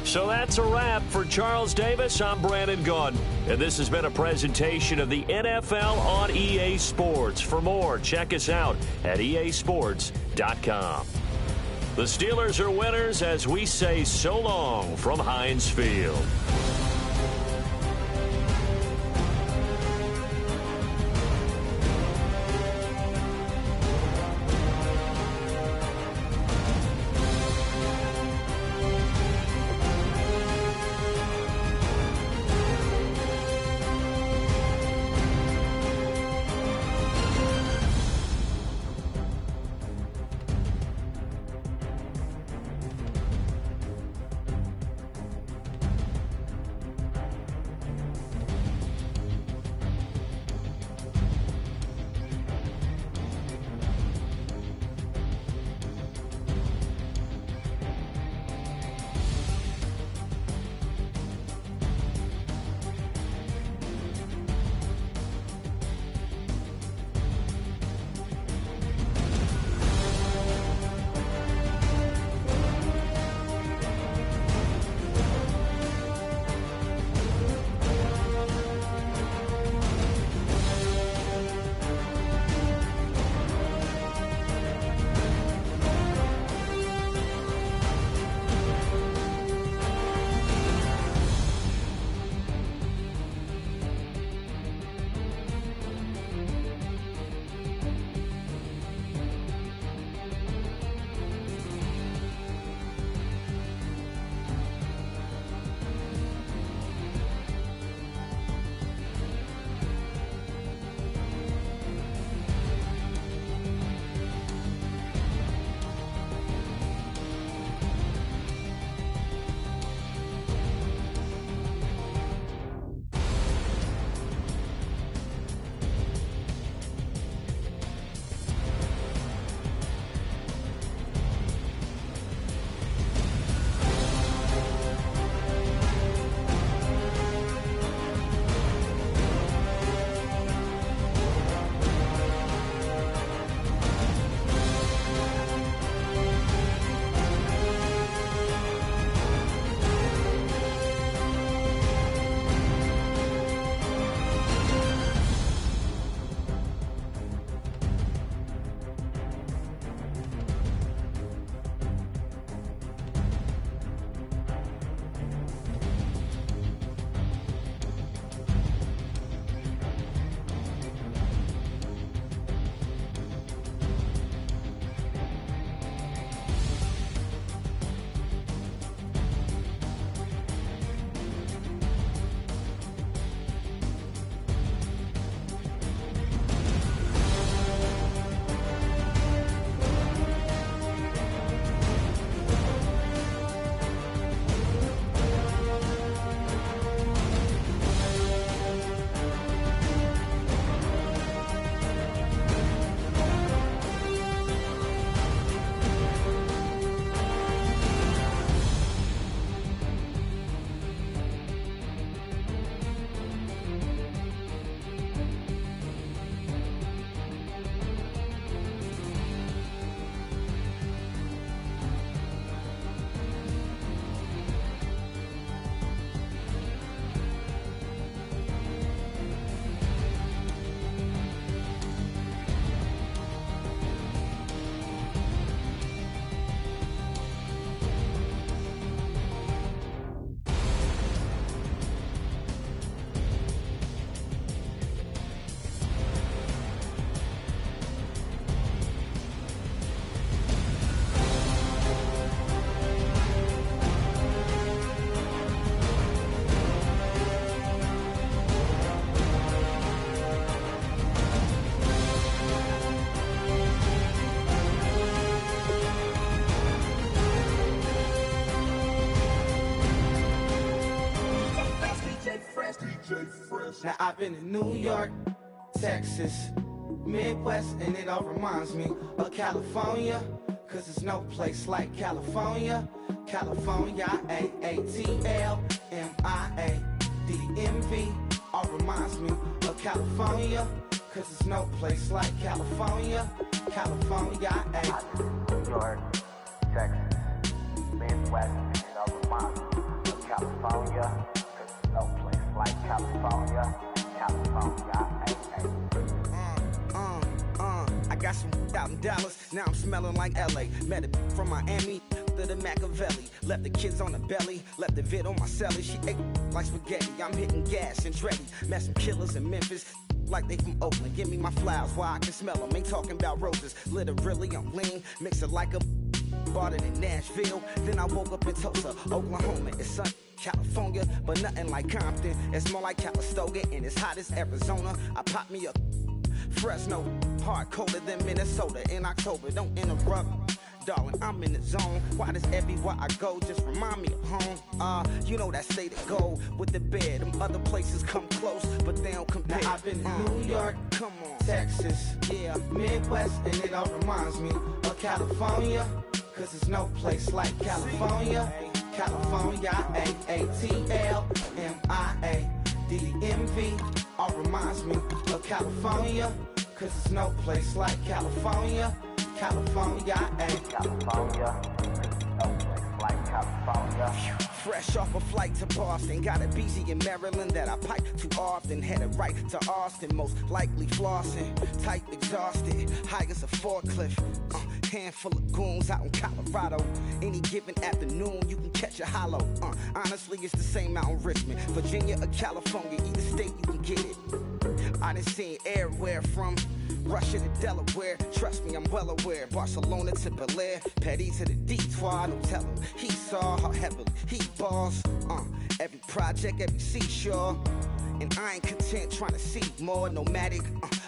So that's a wrap for Charles Davis. I'm Brandon Gunn, and this has been a presentation of the NFL on EA Sports. For more, check us out at easports.com. The Steelers are winners as we say so long from Heinz Field. Now I've been in New York, Texas, Midwest, and it all reminds me of California, cause there's no place like California. California, A-A-T-L-M-I-A-D-M-V, all reminds me of California, cause there's no place like California. California, New York, Texas, Midwest, and it all reminds me of California, cause there's no place like California. California, I got some out in Dallas, now I'm smelling like LA. Met a from Miami to the Machiavelli. Left the kids on the belly, left the vid on my celly. She ate like spaghetti, I'm hitting gas and Dreddy. Met some killers in Memphis, like they from Oakland. Give me my flowers while I can smell them. Ain't talking about roses, literally I'm lean. Mix it like a bought it in Nashville. Then I woke up in Tulsa, Oklahoma. It's sun, California, but nothing like Compton. It's more like Calistoga and it's hot as Arizona. I pop me a Fresno, hard colder than Minnesota in October. Don't interrupt, darling, I'm in the zone. Why does everywhere I go just remind me of home? You know that state of gold with the bed. Them other places come close, but they don't compare. Now I've been in New York, come on, Texas, yeah, Midwest, and it all reminds me of California, cause there's no place like California. California, A-A-T-L-M-I-A-D-M-V, all reminds me of California, cause there's no place like California. California, California, no place like California. Fresh off a flight to Boston, got a BZ in Maryland that I pipe too often. Headed right to Austin, most likely flossing. Tight, exhausted, high as a forklift. Handful of goons out in Colorado. Any given afternoon, you can catch a hollow. Honestly, it's the same out in Richmond, Virginia or California. Either state, you can get it. I done seen everywhere from Russia to Delaware. Trust me, I'm well aware. Barcelona to Bel Air, Petty to the Detroit. No telling he saw how heavily he balls. Every project, every seashore. And I ain't content trying to see more. Nomadic,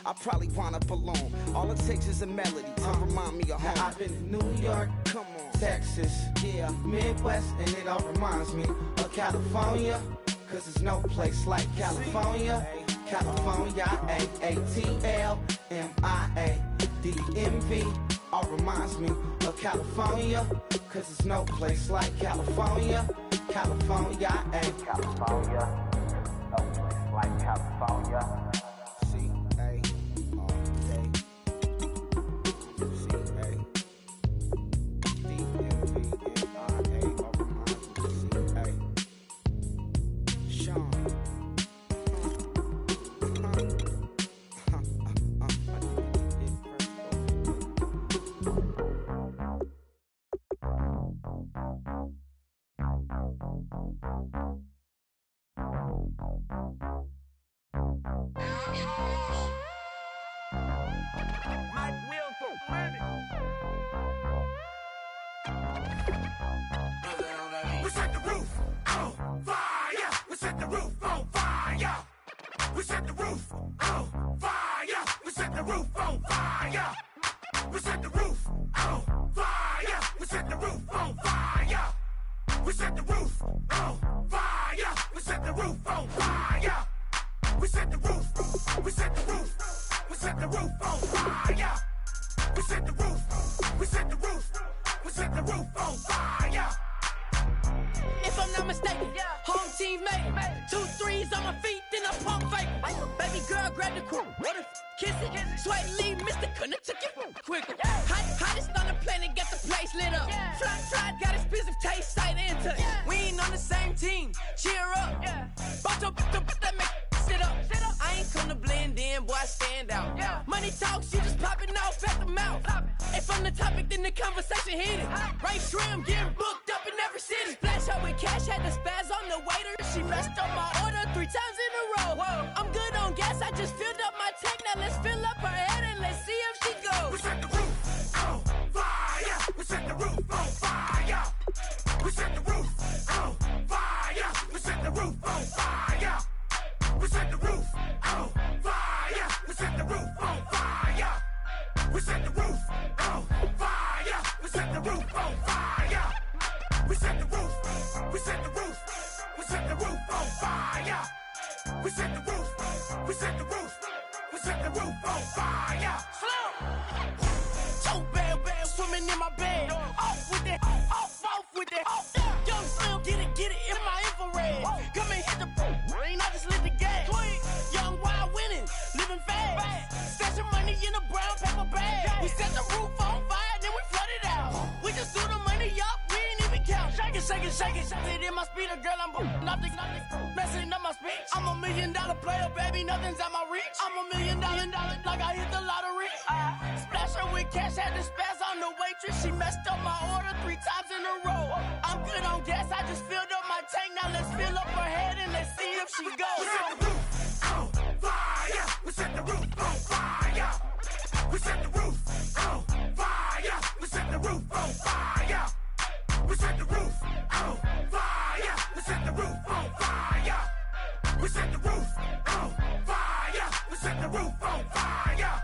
I probably wind up alone. All it takes is a melody to remind me of home. Now I've been in New York, come on, Texas, yeah, Midwest, and it all reminds me of California, cause there's no place like California. California, A-A-T-L-M-I-A-D-M-V, all reminds me of California, cause there's no place like California. California, California, no place like California. C-A, all day. C-A, D-M-V-M-I-A, all reminds me of C-A. Sean. We set the roof on fire. We set the roof on fire. We set the roof on fire. We set the roof on fire. We set the roof on fire. We set the roof on fire. We set the roof on fire. We set the roof on fire. We set the roof. We set the roof. We set the roof on fire. We set the roof. We set the roof. We set the roof on fire. If I'm not mistaken, home team made it. 2 threes on my feet, then I pump fake. Baby girl, grab the crew. What if kiss it? Sweat leave, Mr. Couldn't took it quicker. Hottest on the planet, get the place lit up. Fly, got expensive taste, sight into. We ain't on the same team. Cheer up. Bunch up that make sit up. I ain't come to blend in, boy, I stand out. Money talks, you just popping off at the mouth. If I'm the topic, then the conversation heated. Right shrimp, getting booked up in every city. Splash up with cash, had the spaz on the waiter. She messed up my order 3 times in a row. I'm good on gas, I just filled up my tank. Now let's fill up her head and let's see if she goes. We set the roof on fire. We set the roof on fire. We set the roof on fire. We set the roof on fire. We set the roof on fire. We set the roof on fire. We set the roof on fire. We set the roof on fire. We set the roof. We set the roof. We set the roof on fire. We set the roof. We set the roof. We set the roof on fire. Slow. So bad, swimming in my bed. Off with it, off with it. Young Slim, get it in my infrared. Come and hit the rain, I just lit the gas. Young wild winning, living fast. Stashing money in a brown paper bag. We set the roof on fire, then we flood it out. We just threw the money up, we ain't even count. Shake it, shake it, shake it. Shake it in my speeder, girl, I'm nothing, messing up my speech. I'm $1 million player, baby, nothing's at my reach. I'm $1 million, like I hit the lottery. Splash her with cash, had to spaz on the waitress. She messed up my order 3 times in a row. I'm good on gas, I just filled up my tank. Now let's fill up her head and let's see if she goes. We set the roof on fire. We set the roof on fire. We set the roof on fire. We set the roof on fire. We set the roof on fire. We set the roof on fire. We set the roof on fire. We set the roof on fire.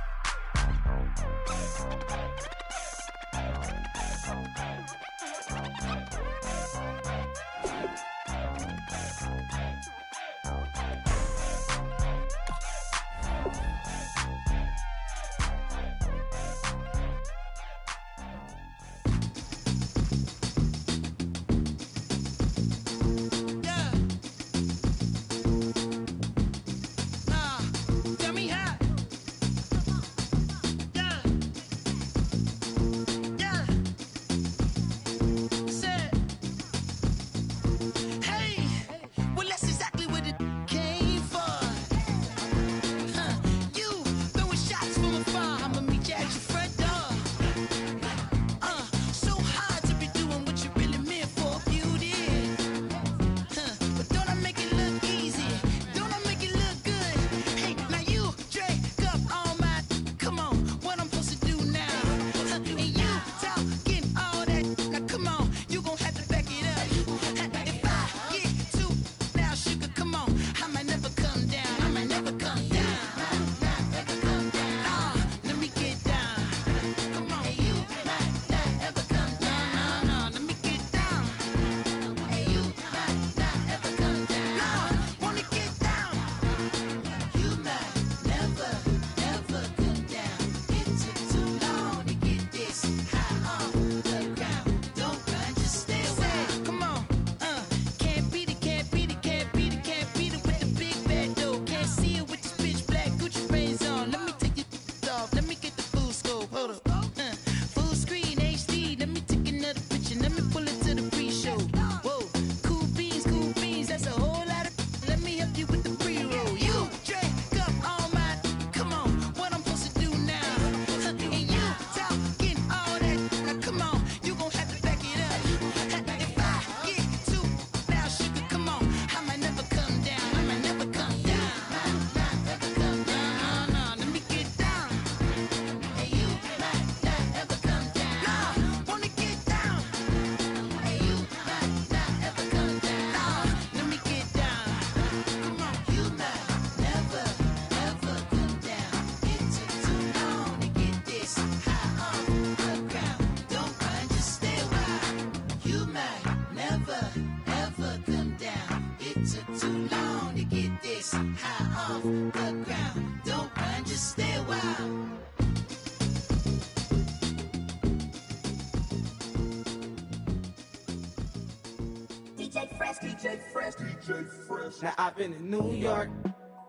Now I've been in New York,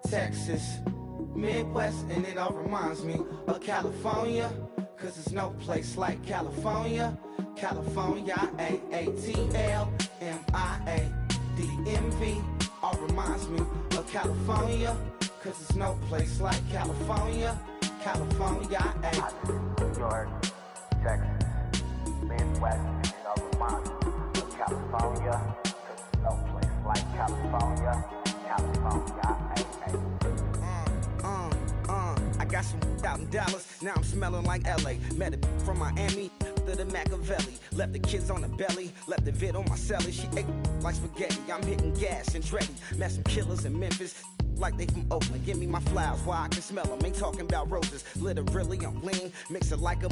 Texas, Midwest, and it all reminds me of California, cause there's no place like California. California, AATLMIADMV, all reminds me of California, cause there's no place like California. California, New York, Texas, Midwest, and it all reminds me of California, cause there's no place like California. California, I got some out in Dallas, now I'm smelling like LA. Met a from Miami to the Machiavelli. Left the kids on the belly, left the vid on my celly. She ate like spaghetti, I'm hitting gas and Dreddy. Met some killers in Memphis, like they from Oakland. Give me my flowers while I can smell them. Ain't talking about roses, literally I'm lean. Mix it like a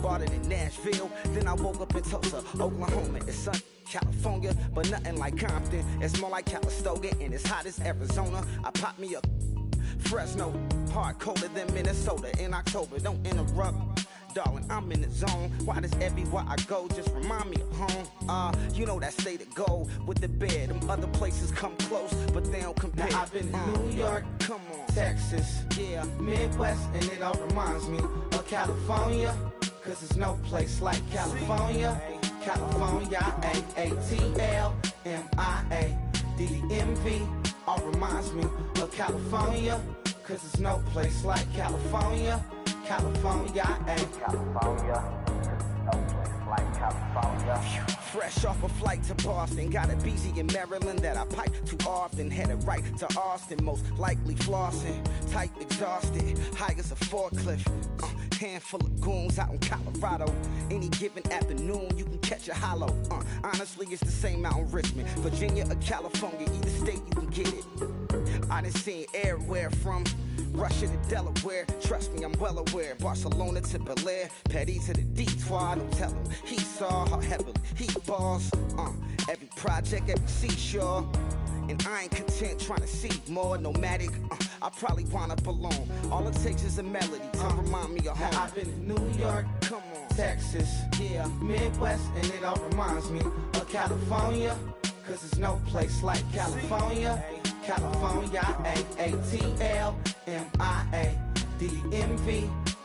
Bought it in Nashville, then I woke up in Tulsa, Oklahoma. It's sunny, California, but nothing like Compton. It's more like Calistoga, and it's hot as Arizona. I pop me a Fresno, hard colder than Minnesota in October. Don't interrupt, darling, I'm in the zone. Why does everywhere I go just remind me of home? You know that state of gold with the bed. Them other places come close, but they don't compare. Now I've been in New York, come on, Texas, yeah, Midwest, and it all reminds me of California, cause there's no place like California. California, A-A-T-L-M-I-A-D-D-M-V, all reminds me of California, cause there's no place like California. California, California, no place like California. Fresh off a flight to Boston, got a BZ in Maryland that I pipe too often. Headed right to Austin, most likely flossing. Tight, exhausted, high as a forklift. Handful of goons out in Colorado. Any given afternoon, you can catch a hollow. Honestly, it's the same out in Richmond, Virginia or California. Either state, you can get it. I done seen everywhere from Russia to Delaware. Trust me, I'm well aware. Barcelona to Bel Air, Petty to the Detroit. Don't tell him he saw how heavily he balls. Every project, every seashore. And I ain't content trying to see more nomadic. I probably wind up alone. All it takes is a melody to remind me of home. Now I've been in New York, come on, Texas, yeah, Midwest, and it all reminds me of California, cause there's no place like California. California, A-A-T-L-M-I-A-D-D-M-V,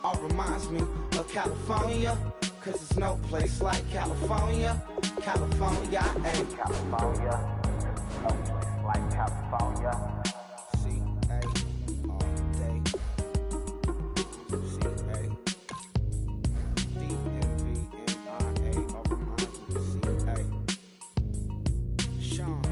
all reminds me of California, cause there's no place like California. California, California, no place like California. C-A all day. C-A D-M-V-M-I-A, all reminds me of C-A. Sean.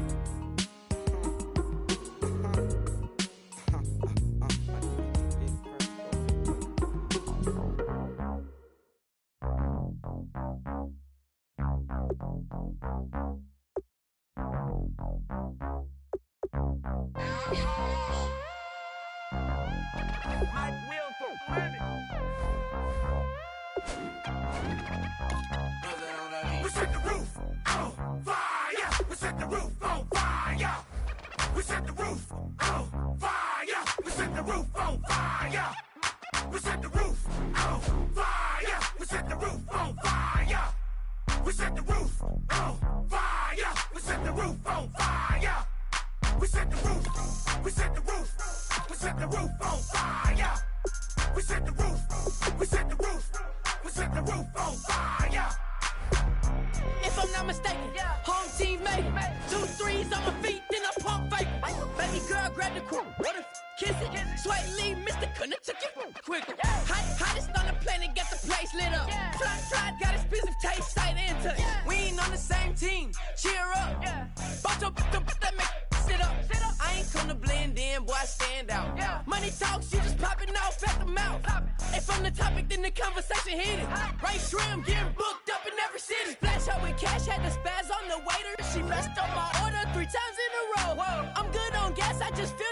We set the roof on fire. We set the roof on fire. We set the roof on fire. We set the roof on fire. We set the roof on fire. We set the roof on fire. We set the roof on fire. We set the roof on fire. We set the roof. We set the roof. We set the roof on fire. We set the roof. We set the roof. We set the roof on fire. If I'm not mistaken, home team made it. 2 threes on my feet, then I pump fake. Baby girl, grab the crew. What if kiss it? Sweat leave, Mr. Couldn't took it quicker. Hottest on the planet, get the place lit up. Fly, fly, got expensive taste, sight into. We ain't on the same team. Cheer up. Bunch of that make sit up. I ain't come to blend in, boy, I stand out. Money talks, you just popping off at the mouth. If I'm the topic, then the conversation heated. Right shrimp, getting booked up in every city. Splash out with cash, had the spaz on the waiter. She messed up my order 3 times in a row. I'm good on gas, I just feel